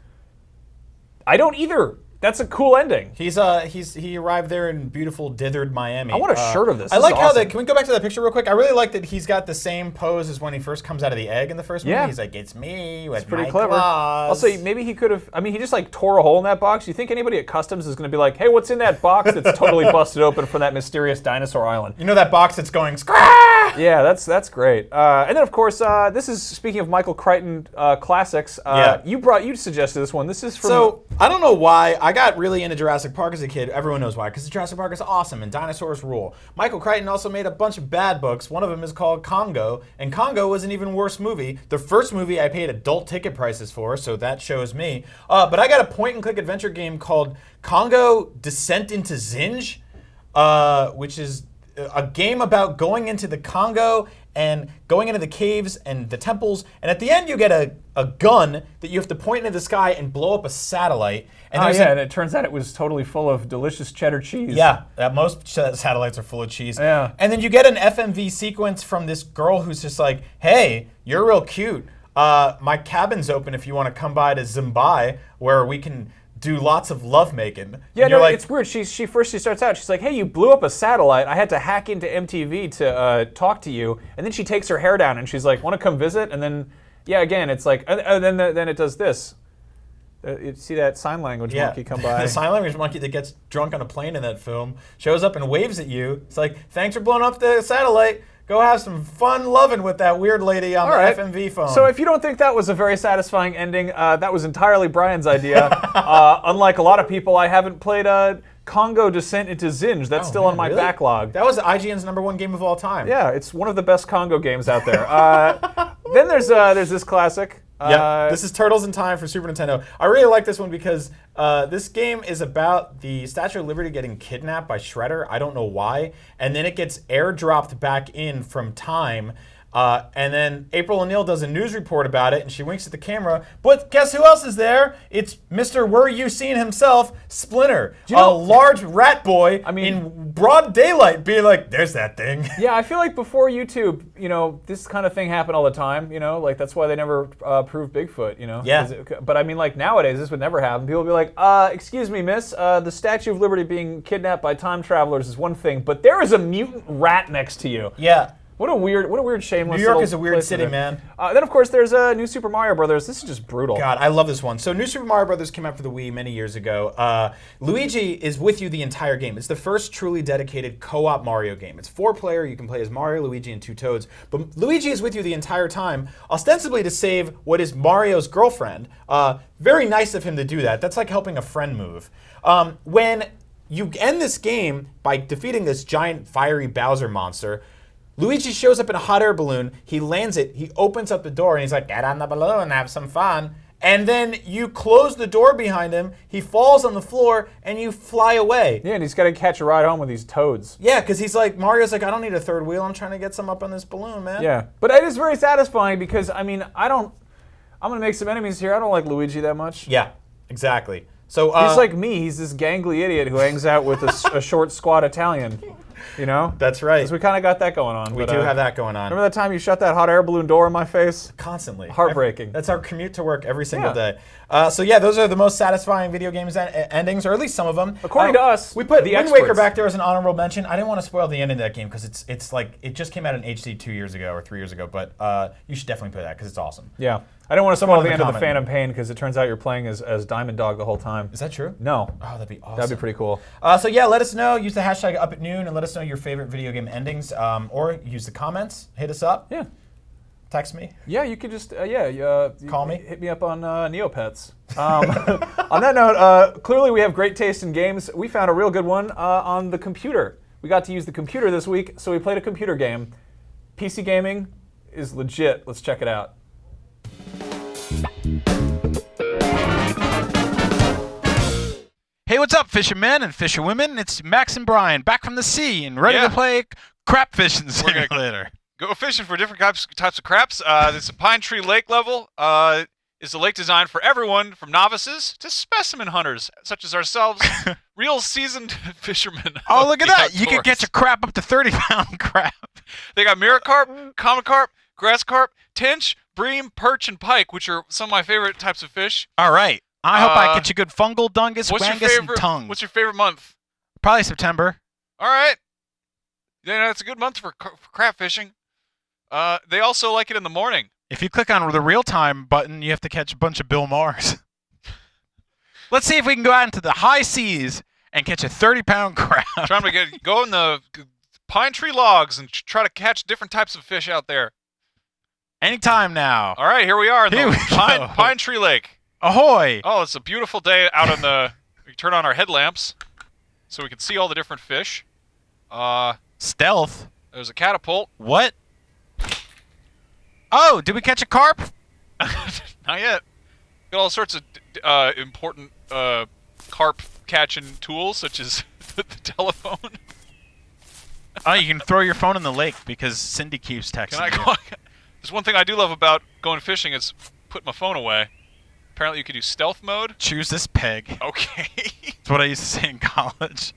I don't either. That's a cool ending. He arrived there in beautiful dithered Miami. I want a shirt of this. I like is how awesome. can we go back to that picture real quick? I really like that he's got the same pose as when he first comes out of the egg in the first movie. He's like, it's me with pretty my clever. claws. Also, maybe he could have. I mean, he just like tore a hole in that box. You think anybody at Customs is going to be like, "Hey, what's in that box that's totally busted open from that mysterious dinosaur island?" You know that box that's going scrah? Yeah, that's great. And then of course, this is speaking of Michael Crichton classics. You suggested this one. This is from. So I don't know why I got really into Jurassic Park as a kid. Everyone knows why, because Jurassic Park is awesome and dinosaurs rule. Michael Crichton also made a bunch of bad books. One of them is called Congo, and Congo was an even worse movie. The first movie I paid adult ticket prices for, so that shows me. But I got a point-and-click adventure game called Congo Descent into Zinj, which is a game about going into the Congo and going into the caves and the temples, and at the end you get a gun that you have to point into the sky and blow up a satellite. And and it turns out it was totally full of delicious cheddar cheese. Yeah, most satellites are full of cheese. Yeah. And then you get an FMV sequence from this girl who's just like, hey, you're real cute. My cabin's open if you want to come by to Zimbai, where we can do lots of lovemaking. Yeah, no, it's weird. She starts out, she's like, hey, you blew up a satellite. I had to hack into MTV to talk to you. And then she takes her hair down and she's like, want to come visit? And then, yeah, again, it's like, and then it does this. You see that sign language monkey come by. The sign language monkey that gets drunk on a plane in that film shows up and waves at you. It's like, thanks for blowing up the satellite. Go have some fun loving with that weird lady on the FMV phone. So if you don't think that was a very satisfying ending, that was entirely Brian's idea. Unlike a lot of people, I haven't played Congo Descent into Zinj. That's still on my backlog. That was IGN's #1 game of all time. Yeah, it's one of the best Congo games out there. Then there's this classic. This is Turtles in Time for Super Nintendo. I really like this one because this game is about the Statue of Liberty getting kidnapped by Shredder. I don't know why. And then it gets airdropped back in from time. And then April O'Neil does a news report about it, and she winks at the camera. But guess who else is there? It's Mr. Were You Seen himself, Splinter. A large rat boy in broad daylight being like, there's that thing. Yeah, I feel like before YouTube, this kind of thing happened all the time, like that's why they never proved Bigfoot, Yeah. But I mean, like nowadays, this would never happen. People would be like, excuse me, miss, the Statue of Liberty being kidnapped by time travelers is one thing, but there is a mutant rat next to you. Yeah. What a weird, shameless. New York is a weird city, man. Then, of course, there's New Super Mario Brothers. This is just brutal. God, I love this one. So, New Super Mario Brothers came out for the Wii many years ago. Luigi is with you the entire game. It's the first truly dedicated co-op Mario game. It's 4-player. You can play as Mario, Luigi, and 2 Toads. But Luigi is with you the entire time, ostensibly to save what is Mario's girlfriend. Very nice of him to do that. That's like helping a friend move. When you end this game by defeating this giant fiery Bowser monster, Luigi shows up in a hot air balloon, he lands it, he opens up the door, and he's like, get on the balloon, have some fun. And then you close the door behind him, he falls on the floor, and you fly away. Yeah, and he's got to catch a ride home with these toads. Yeah, because he's like, Mario's like, I don't need a third wheel, I'm trying to get some up on this balloon, man. Yeah, but it is very satisfying because, I'm going to make some enemies here. I don't like Luigi that much. Yeah. Exactly. So He's like me. He's this gangly idiot who hangs out with a short, squat Italian. You know? That's right. 'Cause we kind of got that going on. We do have that going on. Remember that time you shut that hot air balloon door in my face? Constantly. Heartbreaking. That's our commute to work every single day. So yeah, those are the most satisfying video games endings, or at least some of them. According to us, we put the Wind Waker experts. back there as an honorable mention. I didn't want to spoil the ending of that game because it's like it just came out in HD 2 years ago or 3 years ago. But you should definitely play that because it's awesome. Yeah. I don't want to spoil in the the end of the comment. Phantom Pain because it turns out you're playing as Diamond Dog the whole time. Is that true? No. Oh, that'd be awesome. That'd be pretty cool. So yeah, let us know. Use the hashtag up at noon and let us know your favorite video game endings, or use the comments. Hit us up. Yeah. Text me. Yeah, you could just Call me. Hit me up on Neopets. On that note, clearly we have great taste in games. We found a real good one on the computer. We got to use the computer this week, so we played a computer game. PC gaming is legit. Let's check it out. Hey, what's up, fishermen and fisherwomen? It's Max and Brian back from the sea and ready to play crap fishing simulator. Go fishing for different types of craps. It's a Pine Tree Lake level. It's a lake designed for everyone from novices to specimen hunters, such as ourselves, real seasoned fishermen. Oh, look at of the that. You can outdoors. get your crap up to 30-pound crap. They got mirror carp, common carp, grass carp, tench, bream, perch, and pike, which are some of my favorite types of fish. All right. I hope I get you good fungal, dungus, What's your wangus, favorite? and tongue. What's your favorite month? Probably September. All right. Yeah, it's a good month for crab fishing. They also like it in the morning. If you click on the real-time button, you have to catch a bunch of Bill Maher's. Let's see if we can go out into the high seas and catch a 30-pound crab. Trying to go in the pine tree logs and try to catch different types of fish out there. Anytime now. All right, here we are in Here the we go. Pine Tree Lake. Ahoy! Oh, it's a beautiful day out on the. We turn on our headlamps so we can see all the different fish. Stealth. There's a catapult. What? Oh, did we catch a carp? Not yet. Got all sorts of important carp catching tools, such as the telephone. Oh, you can throw your phone in the lake because Cindy keeps texting you. There's one thing I do love about going fishing is putting my phone away. Apparently, you can do stealth mode. Choose this peg. Okay. That's what I used to say in college.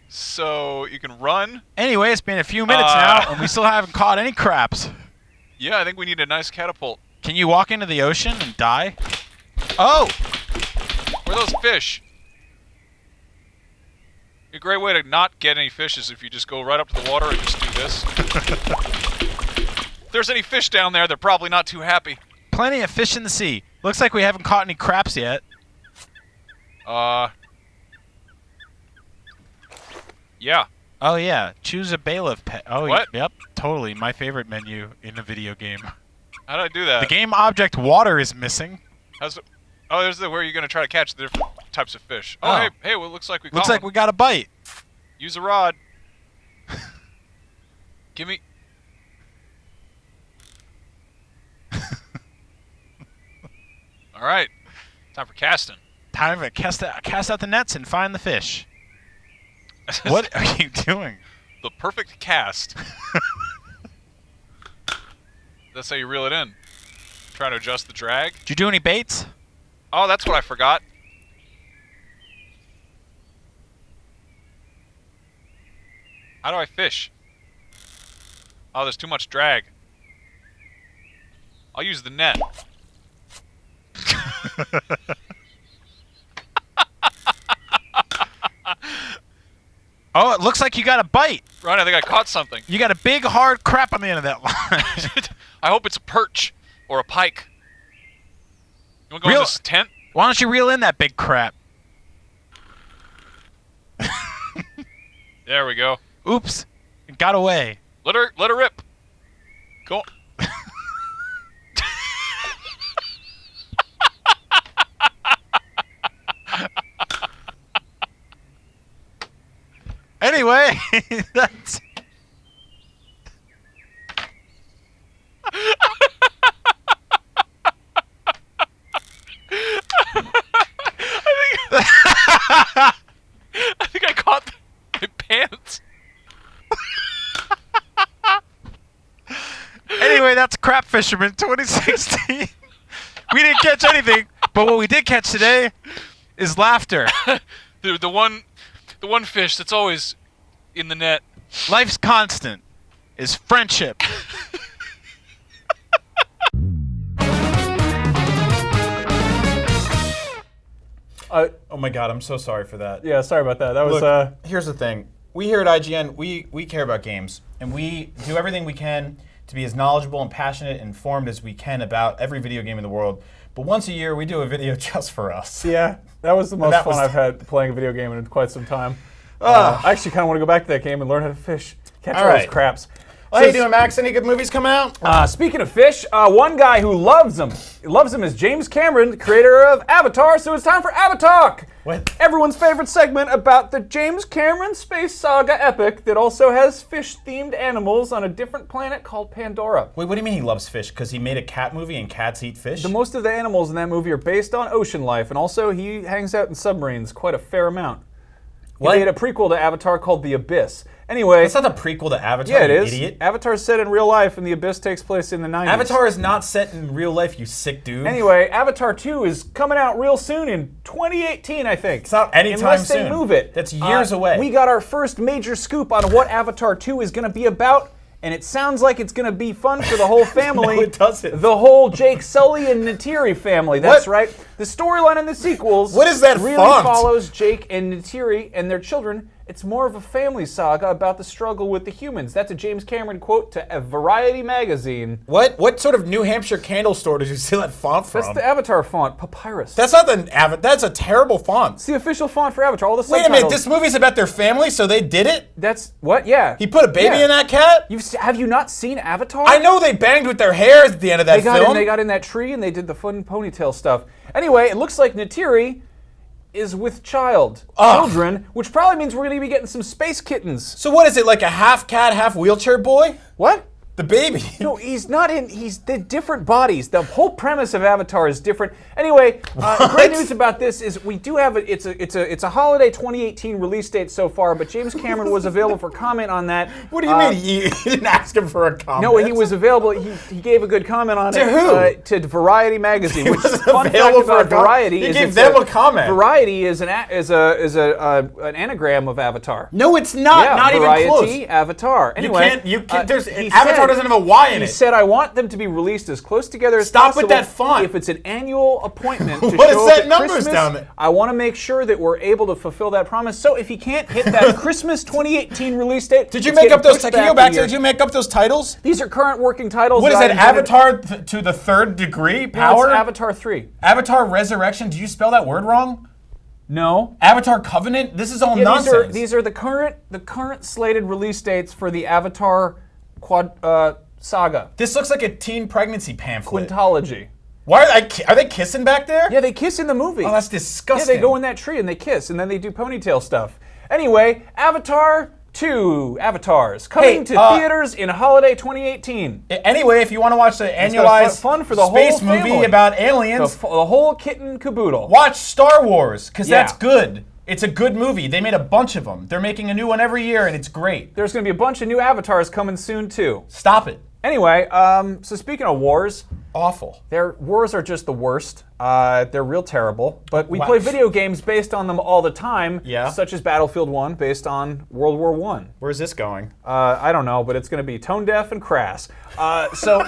So you can run. Anyway, it's been a few minutes now, and we still haven't caught any craps. Yeah, I think we need a nice catapult. Can you walk into the ocean and die? Oh! Where are those fish? A great way to not get any fish is if you just go right up to the water and just do this. If there's any fish down there, they're probably not too happy. Plenty of fish in the sea. Looks like we haven't caught any craps yet. Yeah. Oh, yeah. Choose a bailiff pet. Oh, What? Yep. Totally. My favorite menu in a video game. How did I do that? The game object water is missing. Oh, there's where you're going to try to catch the different types of fish. Oh, Oh. hey, well, it looks like we Looks caught like one. we got a bite. Use a rod. Give me... All right. Time for casting. Time to cast out the nets and find the fish. What are you doing? The perfect cast. That's how you reel it in. Trying to adjust the drag. Did you do any baits? Oh, that's what I forgot. How do I fish? Oh, there's too much drag. I'll use the net. Oh, it looks like you got a bite. Ryan, I think I caught something. You got a big, hard crap on the end of that line. I hope it's a perch or a pike. You want to go in this tent? Why don't you reel in that big crap? There we go. Oops. It got away. Let her rip. Go. Anyway, that's... I think I caught my pants. Anyway, that's Crap Fisherman 2016. We didn't catch anything, But what we did catch today is laughter. The one fish that's always in the net. Life's constant is friendship. Oh my God, I'm so sorry for that. Yeah, sorry about that. That was Look, here's the thing. We here at IGN, we care about games, and we do everything we can to be as knowledgeable and passionate and informed as we can about every video game in the world. But once a year, we do a video just for us. yeah, that was the most that fun was- I've had playing a video game in quite some time. I actually kind of want to go back to that game and learn how to fish, catch all those right. craps. How you doing, Max? Any good movies coming out? Speaking of fish, one guy who loves him is James Cameron, the creator of Avatar, so it's time for Avatalk! What? Everyone's favorite segment about the James Cameron space saga epic that also has fish-themed animals on a different planet called Pandora. Wait, what do you mean he loves fish? Because he made a cat movie and cats eat fish? Most of the animals in that movie are based on ocean life, and also he hangs out in submarines quite a fair amount. What? He made a prequel to Avatar called The Abyss. Anyway, It's not the prequel to Avatar, yeah, it you is. idiot. Avatar's set in real life, and The Abyss takes place in the 90s. Avatar is not set in real life, you sick dude. Anyway, Avatar 2 is coming out real soon in 2018, I think. It's not anytime Unless soon. they move it. That's years away. We got our first major scoop on what Avatar 2 is going to be about, and it sounds like it's going to be fun for the whole family. No, it doesn't. The whole Jake Sully and Neytiri family. That's What? right. The storyline in the sequels What is that really font? follows Jake and Neytiri and their children. It's more of a family saga about the struggle with the humans. That's a James Cameron quote to a Variety magazine. What sort of New Hampshire candle store did you see that font from? That's the Avatar font, Papyrus. That's not the That's a terrible font. It's the official font for Avatar. All the Wait a subtitles. minute, this movie's about their family, so they did it? That's what? Yeah. He put a baby Yeah. in that cat? Have you not seen Avatar? I know they banged with their hair at the end of that film. They got in that tree and they did the fun ponytail stuff. Anyway, it looks like Neytiri is with children, which probably means we're going to be getting some space kittens. So what is it, like a half cat, half wheelchair boy? What? The baby. No, he's not in. They're different bodies. The whole premise of Avatar is different. Anyway, great news about this is we do have it's a holiday 2018 release date so far, but James Cameron was available for comment on that. What do you mean? You didn't ask him for a comment? No, he was available. He gave a good comment on To it. who? To Variety magazine, which is was a fun fact available for a about Variety. He is gave it's them a comment. Variety is an anagram of Avatar. No, it's not. Yeah, not Variety, even close. Avatar. Anyway, You can't. There's he Avatar said- doesn't have a Y in He it. said, "I want them to be released as close together as Stop possible. with that font. If it's an annual appointment to What is show that up at numbers Christmas, down there? I want to make sure that we're able to fulfill that promise. So if he can't hit that Christmas 2018 release date, Did you it's make getting up those? pushed Can you go a back to? year. Did you make up those titles? These are current working titles. What is I that? invented. Avatar to the third degree No, power? it's Avatar 3. Avatar Resurrection. Did you spell that word wrong? No. Avatar Covenant. This is all Yeah, nonsense. these are the current slated release dates for the Avatar saga. This looks like a teen pregnancy pamphlet. Quintology. Why are they kissing back there? Yeah, they kiss in the movie. Oh, that's Yeah, disgusting. they go in that tree and they kiss, and then they do ponytail stuff. Anyway, Avatar 2 Avatars coming to theaters in holiday 2018. Anyway, if you want to watch the got annualized fun for the space whole movie family. about aliens, The whole kitten caboodle. watch Star Wars, because Yeah. that's good. It's a good movie. They made a bunch of them. They're making a new one every year, and it's great. There's going to be a bunch of new Avatars coming soon, too. Stop it. Anyway, so speaking of wars, Awful. their wars are just the worst. They're real terrible. But we Wow. play video games based on them all the time, Yeah. such as Battlefield 1 based on World War I. Where's this going? I don't know, but it's going to be tone deaf and crass. So,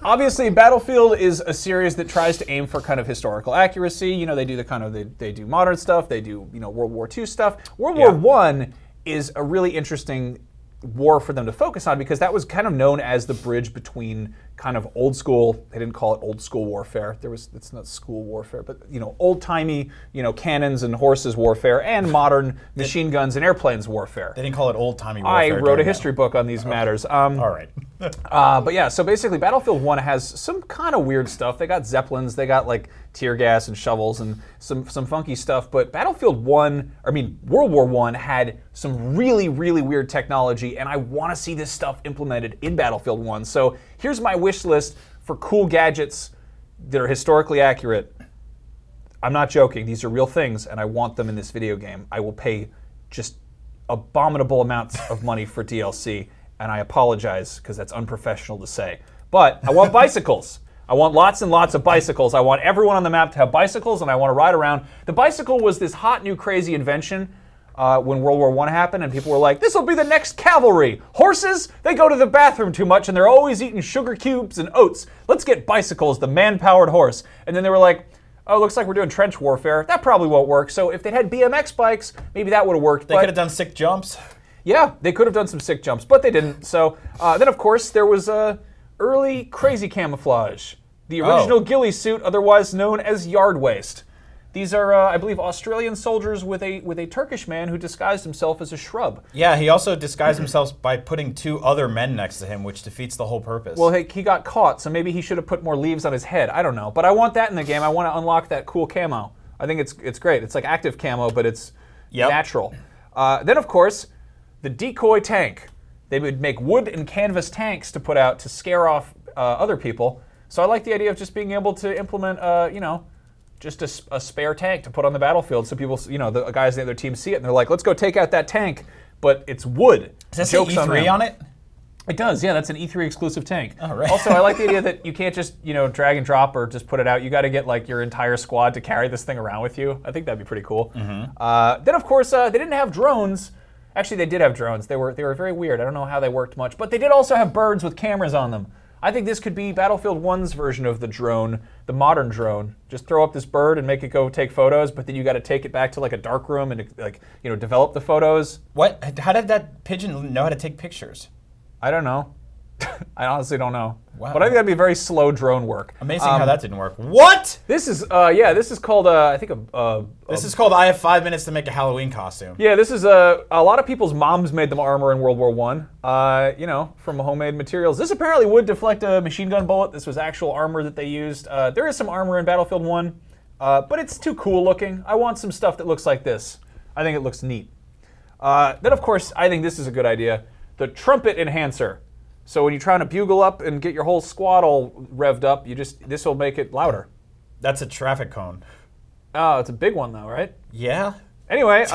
obviously, Battlefield is a series that tries to aim for kind of historical accuracy. You know, they do they do modern stuff. They do World War II stuff. World War I is a really interesting war for them to focus on because that was kind of known as the bridge between kind of old school. They didn't call it old school warfare. It's not school warfare, but old timey cannons and horses warfare and modern machine guns and airplanes warfare. They didn't call it old-timey I warfare. wrote a history book on these matters. All right. But yeah, so basically Battlefield 1 has some kind of weird stuff. They got Zeppelins, they got like tear gas and shovels and some funky stuff. But World War 1 had some really, really weird technology, and I want to see this stuff implemented in Battlefield 1. So here's my wish list for cool gadgets that are historically accurate. I'm not joking, these are real things, and I want them in this video game. I will pay just abominable amounts of money for DLC, and I apologize because that's unprofessional to say. But I want bicycles. I want lots and lots of bicycles. I want everyone on the map to have bicycles, and I want to ride around. The bicycle was this hot new crazy invention when World War I happened, and people were like, this will be the next cavalry. Horses, they go to the bathroom too much, and they're always eating sugar cubes and oats. Let's get bicycles, the man-powered horse. And then they were like, oh, looks like we're doing trench warfare. That probably won't work. So if they'd had BMX bikes, maybe that would have worked. They could have done sick jumps. Yeah, they could have done some sick jumps, but they didn't. So then, of course, there was early crazy camouflage. The original ghillie suit, otherwise known as yard waist. These are, I believe, Australian soldiers with a Turkish man who disguised himself as a shrub. Yeah, he also disguised himself by putting 2 other men next to him, which defeats the whole purpose. Well, he got caught, so maybe he should have put more leaves on his head. I don't know, but I want that in the game. I want to unlock that cool camo. I think it's great. It's like active camo, but it's natural. Then, of course, the decoy tank. They would make wood and canvas tanks to put out to scare off other people. So I like the idea of just being able to implement, just a spare tank to put on the battlefield, so people, the guys in the other team see it and they're like, let's go take out that tank, but it's wood. Does that say E3 on it? It does, yeah. That's an E3 exclusive tank. Oh, right. Also, I like the idea that you can't just, drag and drop or just put it out. You got to get like your entire squad to carry this thing around with you. I think that'd be pretty cool. Then, of course, they didn't have drones. Actually, they did have drones. They were very weird. I don't know how they worked much, but they did also have birds with cameras on them. I think this could be Battlefield 1's version of the drone, the modern drone. Just throw up this bird and make it go take photos, but then you got to take it back to like a dark room and develop the photos. What? How did that pigeon know how to take pictures? I don't know. I honestly don't know. Wow. But I think that'd be very slow drone work. Amazing how that didn't work. What? This is this is called I think This is called I have 5 minutes to make a Halloween costume. yeah, this is a lot of people's moms made them armor in World War I. From homemade materials. This apparently would deflect a machine gun bullet. This was actual armor that they used. There is some armor in Battlefield 1, but it's too cool looking. I want some stuff that looks like this. I think it looks neat. Then of course, I think this is a good idea. The trumpet enhancer. So when you're trying to bugle up and get your whole squad all revved up, this will make it louder. That's a traffic cone. Oh, it's a big one though, right? Yeah. Anyway,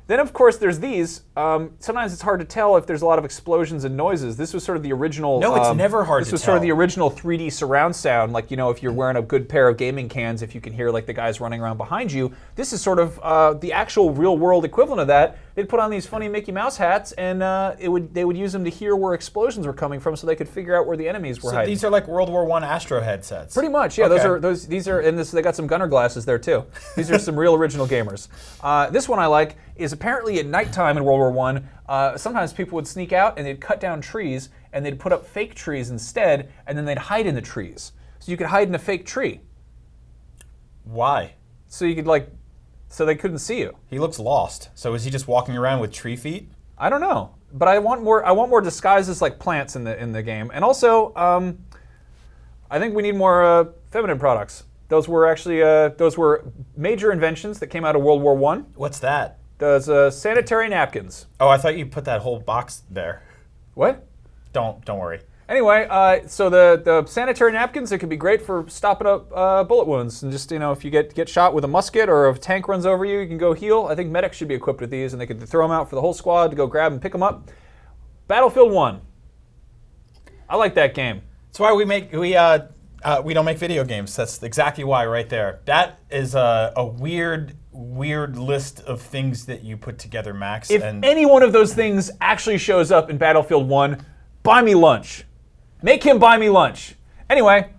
then of course there's these. Sometimes it's hard to tell if there's a lot of explosions and noises. This was sort of the original. No, it's never hard to tell. This was sort of the original 3D surround sound. Like, if you're wearing a good pair of gaming cans, if you can hear like the guys running around behind you. This is sort of the actual real world equivalent of that. They'd put on these funny Mickey Mouse hats, and they would use them to hear where explosions were coming from, so they could figure out where the enemies were hiding. These are like World War I Astro headsets. Pretty much, yeah. Okay. These are, and they got some gunner glasses there too. These are some real original gamers. This one I like is apparently at nighttime in World War I. Sometimes people would sneak out and they'd cut down trees and they'd put up fake trees instead, and then they'd hide in the trees. So you could hide in a fake tree. Why? So you could so they couldn't see you. He looks lost. So is he just walking around with tree feet? I don't know, but I want more disguises like plants in the game, and also I think we need more feminine products. Those were major inventions that came out of World War I. What's that? Those sanitary napkins. Oh, I thought you put that whole box there. What? Don't worry. Anyway, so the sanitary napkins, it can be great for stopping up bullet wounds. And just, if you get shot with a musket or if a tank runs over you, you can go heal. I think medics should be equipped with these, and they could throw them out for the whole squad to go grab and pick them up. Battlefield 1. I like that game. That's why we don't make video games. That's exactly why right there. That is a weird list of things that you put together, Max. If any one of those things actually shows up in Battlefield 1, buy me lunch. Make him buy me lunch. Anyway,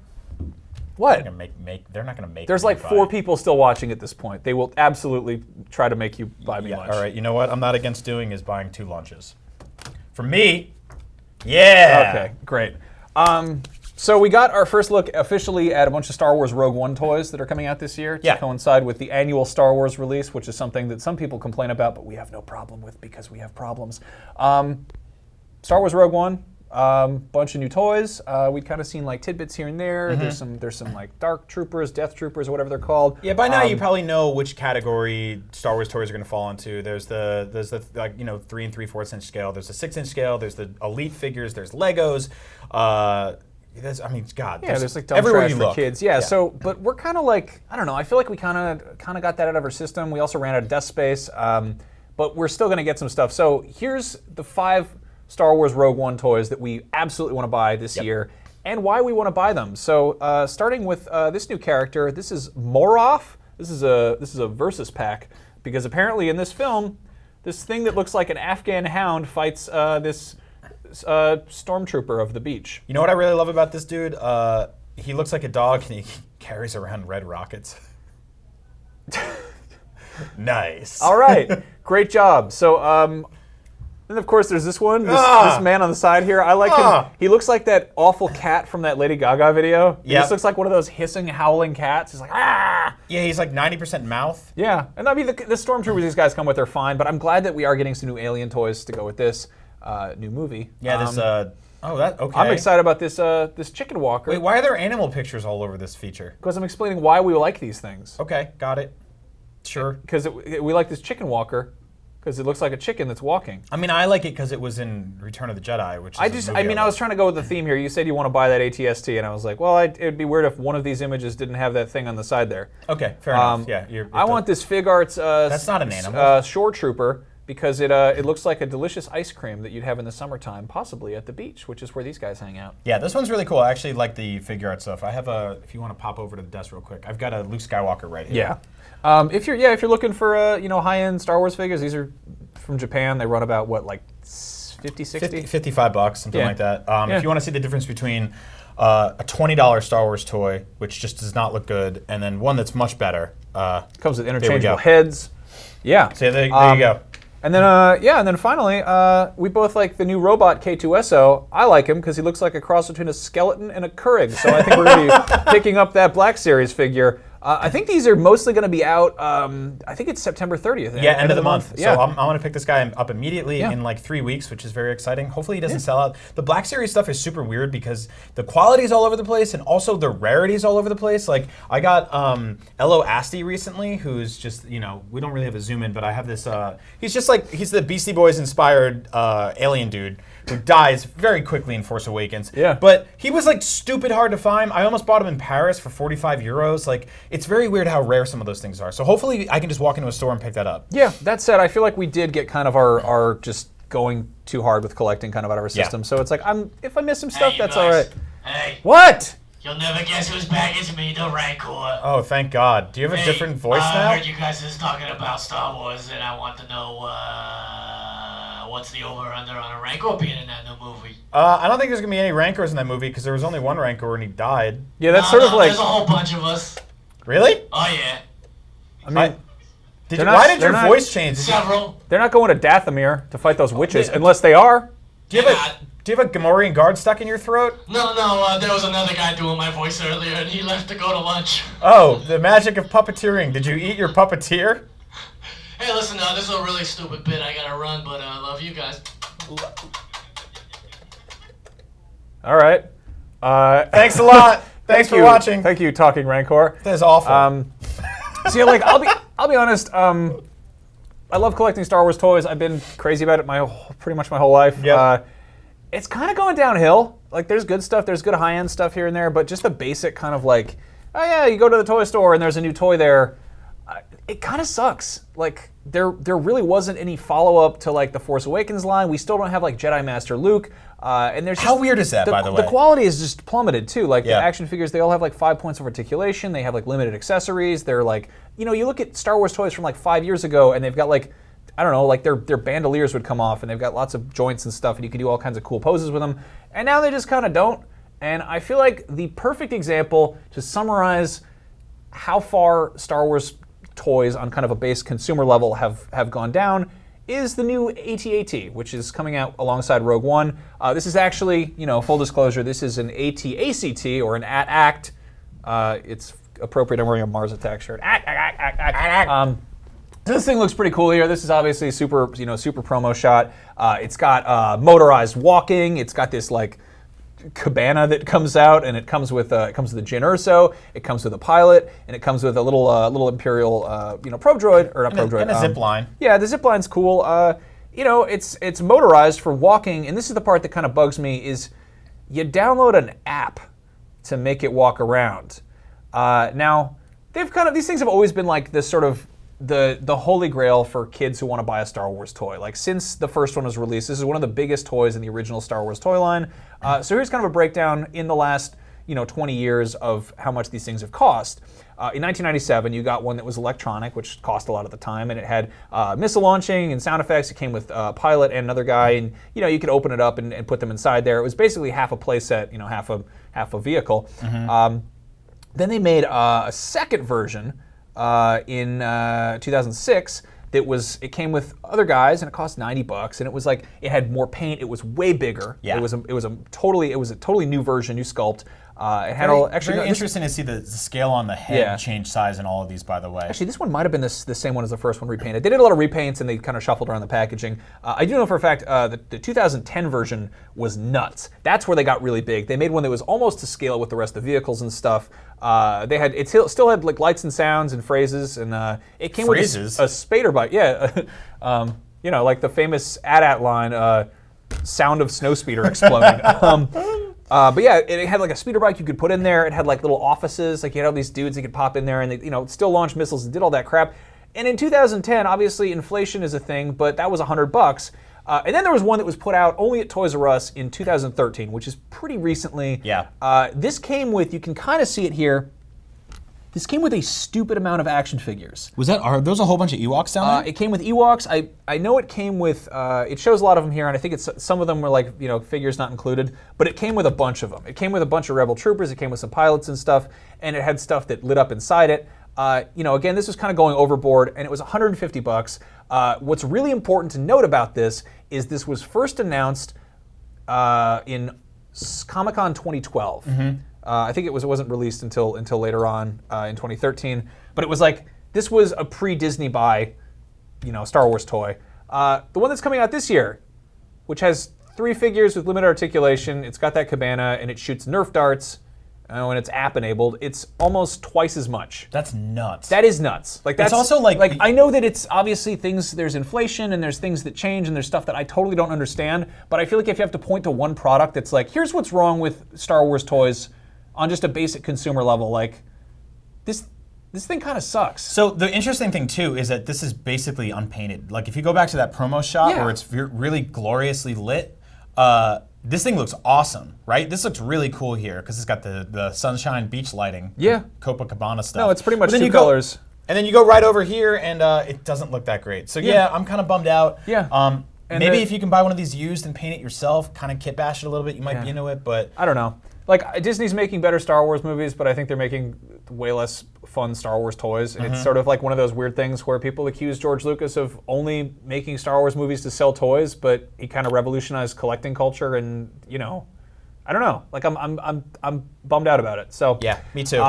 what? They're not going to make. There's like 4 people still watching at this point. They will absolutely try to make you buy me lunch. All right, you know what I'm not against doing is buying 2 lunches. For me, yeah. Okay, great. So we got our first look officially at a bunch of Star Wars Rogue One toys that are coming out this year to coincide with the annual Star Wars release, which is something that some people complain about, but we have no problem with because we have problems. Star Wars Rogue One. Bunch of new toys. We'd kind of seen like tidbits here and there. Mm-hmm. There's some like Dark Troopers, Death Troopers, or whatever they're called. Yeah, by now you probably know which category Star Wars toys are going to fall into. There's the 3 3/4 inch scale. There's the 6-inch scale. There's the Elite figures. There's Legos. There's like dumb everywhere trash for kids. Yeah. So, but we're kind of like, I don't know. I feel like we kind of got that out of our system. We also ran out of desk space, but we're still going to get some stuff. So here's the 5 Star Wars Rogue One toys that we absolutely want to buy this year. and why we want to buy them. So starting with this new character, this is Moroff. This is a versus pack because apparently in this film, this thing that looks like an Afghan hound fights this stormtrooper of the beach. You know what I really love about this dude? He looks like a dog and he carries around red rockets. Nice. All right, great job. So, and of course, there's this one, this man on the side here. I like him. He looks like that awful cat from that Lady Gaga video. He just looks like one of those hissing, howling cats. He's like, ah! Yeah, he's like 90% mouth. Yeah, and I mean, the stormtroopers these guys come with are fine, but I'm glad that we are getting some new Alien toys to go with this new movie. Yeah, this, okay. I'm excited about this this chicken walker. Wait, why are there animal pictures all over this feature? Because I'm explaining why we like these things. Okay, got it. Sure. Because we like this chicken walker because it looks like a chicken that's walking. I mean, I like it because it was in Return of the Jedi, which is I was trying to go with the theme here. You said you want to buy that ATST, and I was like, well, it'd be weird if one of these images didn't have that thing on the side there. Okay, fair enough. Yeah, I want this Fig Arts. That's not an animal. Shore Trooper because it looks like a delicious ice cream that you'd have in the summertime, possibly at the beach, which is where these guys hang out. Yeah, this one's really cool. I actually like the figure art stuff. I have if you want to pop over to the desk real quick, I've got a Luke Skywalker right here. Yeah. If you're looking for high-end Star Wars figures, these are from Japan. They run about what, like 50, 60? $55, something like that. If you want to see the difference between a $20 Star Wars toy, which just does not look good, and then one that's much better. Comes with interchangeable heads. Yeah. So there you go. And then finally, we both like the new robot K2SO. I like him because he looks like a cross between a skeleton and a Keurig. So I think we're going to be picking up that Black Series figure. I think these are mostly going to be out, I think it's September 30th. Yeah, end of the month. Yeah. So I'm going to pick this guy up immediately in like 3 weeks, which is very exciting. Hopefully he doesn't sell out. The Black Series stuff is super weird because the quality is all over the place and also the rarity is all over the place. Like I got Elo Asti recently, who's just, we don't really have a zoom in, but I have this, he's the Beastie Boys inspired alien dude who dies very quickly in Force Awakens. Yeah. But he was like stupid hard to find. I almost bought him in Paris for 45 euros. Like, it's very weird how rare some of those things are. So hopefully I can just walk into a store and pick that up. Yeah, that said, I feel like we did get kind of our just going too hard with collecting kind of out of our system. So it's like, if I miss some stuff, that's all right. Hey. What? You'll never guess who's back. It's me, the Rancor. Oh, thank God. Do you have a different voice now? I heard you guys is talking about Star Wars, and I want to know what's the over-under on a Rancor being in that new movie. I don't think there's going to be any Rancors in that movie because there was only one Rancor and he died. Yeah, that's sort of like... There's a whole bunch of us. Really? Oh, yeah. I mean... Why did your voice change? Several. They're not going to Dathomir to fight those witches, unless they are. Do you have a Gamorrean guard stuck in your throat? No, there was another guy doing my voice earlier, and he left to go to lunch. Oh, the magic of puppeteering. Did you eat your puppeteer? Hey, listen, this is a really stupid bit. I gotta run, but I love you guys. All right. Thanks a lot. Thanks for watching. Thank you, Talking Rancor. That is awful. So yeah, like I'll be honest. I love collecting Star Wars toys. I've been crazy about it pretty much my whole life. Yep. It's kind of going downhill. Like there's good stuff, there's good high-end stuff here and there, but just the basic kind of like, oh yeah, you go to the toy store and there's a new toy there. It kind of sucks. Like there really wasn't any follow-up to like the Force Awakens line. We still don't have like Jedi Master Luke. And there's how weird is that, by the way? The quality is just plummeted too. Like the action figures, they all have like 5 points of articulation. They have like limited accessories. They're like, you look at Star Wars toys from like 5 years ago, and they've got like, I don't know, like their bandoliers would come off, and they've got lots of joints and stuff, and you can do all kinds of cool poses with them. And now they just kind of don't. And I feel like the perfect example to summarize how far Star Wars toys on kind of a base consumer level have gone down is the new AT-AT, which is coming out alongside Rogue One. This is actually, full disclosure, this is an AT-ACT or an AT-ACT. It's appropriate. I'm wearing a Mars Attack shirt. So this thing looks pretty cool here. This is obviously a super promo shot. It's got motorized walking. It's got this like cabana that comes out, and it comes with the Jyn Erso. It comes with a pilot, and it comes with a little Imperial probe droid or not probe droid and a zip line. Yeah, the zip line's cool. It's motorized for walking, and this is the part that kind of bugs me is you download an app to make it walk around. Now these things have always been like this sort of the holy grail for kids who want to buy a Star Wars toy. Like, since the first one was released, this is one of the biggest toys in the original Star Wars toy line. So here's kind of a breakdown in the last 20 years of how much these things have cost. In 1997, you got one that was electronic, which cost a lot at the time, and it had missile launching and sound effects. It came with a pilot and another guy, and you could open it up and put them inside there. It was basically half a playset, half a vehicle. Then they made a second version in 2006. It came with other guys, and it cost $90, and it was like, it had more paint. It was way bigger. Yeah. It was a totally new version, new sculpt. It had very interesting to see the scale on the head change size in all of these, by the way. Actually, this one might have been the same one as the first one repainted. They did a lot of repaints, and they kind of shuffled around the packaging. I do know for a fact the 2010 version was nuts. That's where they got really big. They made one that was almost to scale with the rest of the vehicles and stuff. It still had like lights and sounds and phrases, and it came with a spader bike. Yeah, like the famous AT-AT line, "Sound of snowspeeder exploding." But yeah, it had like a speeder bike you could put in there. It had like little offices, like you had all these dudes that could pop in there, and they, still launched missiles and did all that crap. And in 2010, obviously inflation is a thing, but that was $100. And then there was one that was put out only at Toys R Us in 2013, which is pretty recently. Yeah. This came with, you can kind of see it here. This came with a stupid amount of action figures. Are those a whole bunch of Ewoks down there? It came with Ewoks. I know it came with, it shows a lot of them here, and I think some of them were like, figures not included, but it came with a bunch of them. It came with a bunch of Rebel troopers, it came with some pilots and stuff, and it had stuff that lit up inside it. Again, this was kind of going overboard, and it was $150. What's really important to note about this is this was first announced in Comic-Con 2012. I think it wasn't released until later on in 2013. But it was like, this was a pre-Disney buy, Star Wars toy. The one that's coming out this year, which has 3 figures with limited articulation, it's got that cabana, and it shoots Nerf darts, and it's app enabled. It's almost twice as much. That's nuts. That is nuts. Like, that's it's also like I know that it's obviously there's inflation and there's things that change and there's stuff that I totally don't understand. But I feel like if you have to point to one product that's like, here's what's wrong with Star Wars toys on just a basic consumer level, like this thing kind of sucks. So the interesting thing too is that this is basically unpainted. Like, if you go back to that promo shot where it's really gloriously lit, this thing looks awesome, right? This looks really cool here because it's got the sunshine beach lighting. Yeah. Copacabana stuff. No, it's pretty much 2 colors. And then you go right over here, and it doesn't look that great. So yeah, I'm kind of bummed out. Yeah. Maybe if you can buy one of these used and paint it yourself, kind of kit bash it a little bit, you might be into it, but I don't know. Like, Disney's making better Star Wars movies, but I think they're making way less fun Star Wars toys. And it's sort of like one of those weird things where people accuse George Lucas of only making Star Wars movies to sell toys, but he kind of revolutionized collecting culture, and I don't know. Like, I'm bummed out about it. So yeah, me too.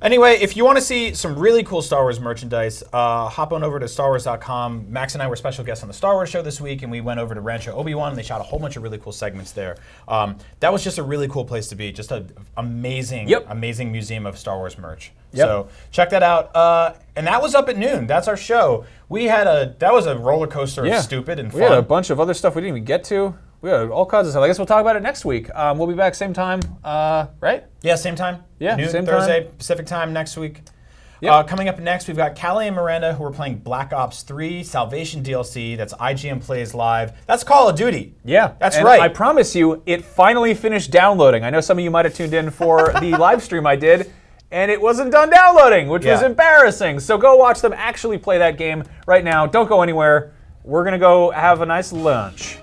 Anyway, if you want to see some really cool Star Wars merchandise, hop on over to StarWars.com. Max and I were special guests on the Star Wars show this week, and we went over to Rancho Obi-Wan, and they shot a whole bunch of really cool segments there. That was just a really cool place to be. Just an amazing museum of Star Wars merch. Yep. So check that out. And that was up at noon. That's our show. That was a roller coaster of stupid and fun. We had a bunch of other stuff we didn't even get to. We had all kinds of stuff. I guess we'll talk about it next week. We'll be back same time, right? Yeah, same time. Yeah, noon, same Thursday, time. Pacific time next week. Yep. Coming up next, we've got Callie and Miranda, who are playing Black Ops 3 Salvation DLC. That's IGN Plays Live. That's Call of Duty. Yeah, that's and right. I promise you, it finally finished downloading. I know some of you might have tuned in for the live stream I did, and it wasn't done downloading, which was embarrassing. So go watch them actually play that game right now. Don't go anywhere. We're going to go have a nice lunch.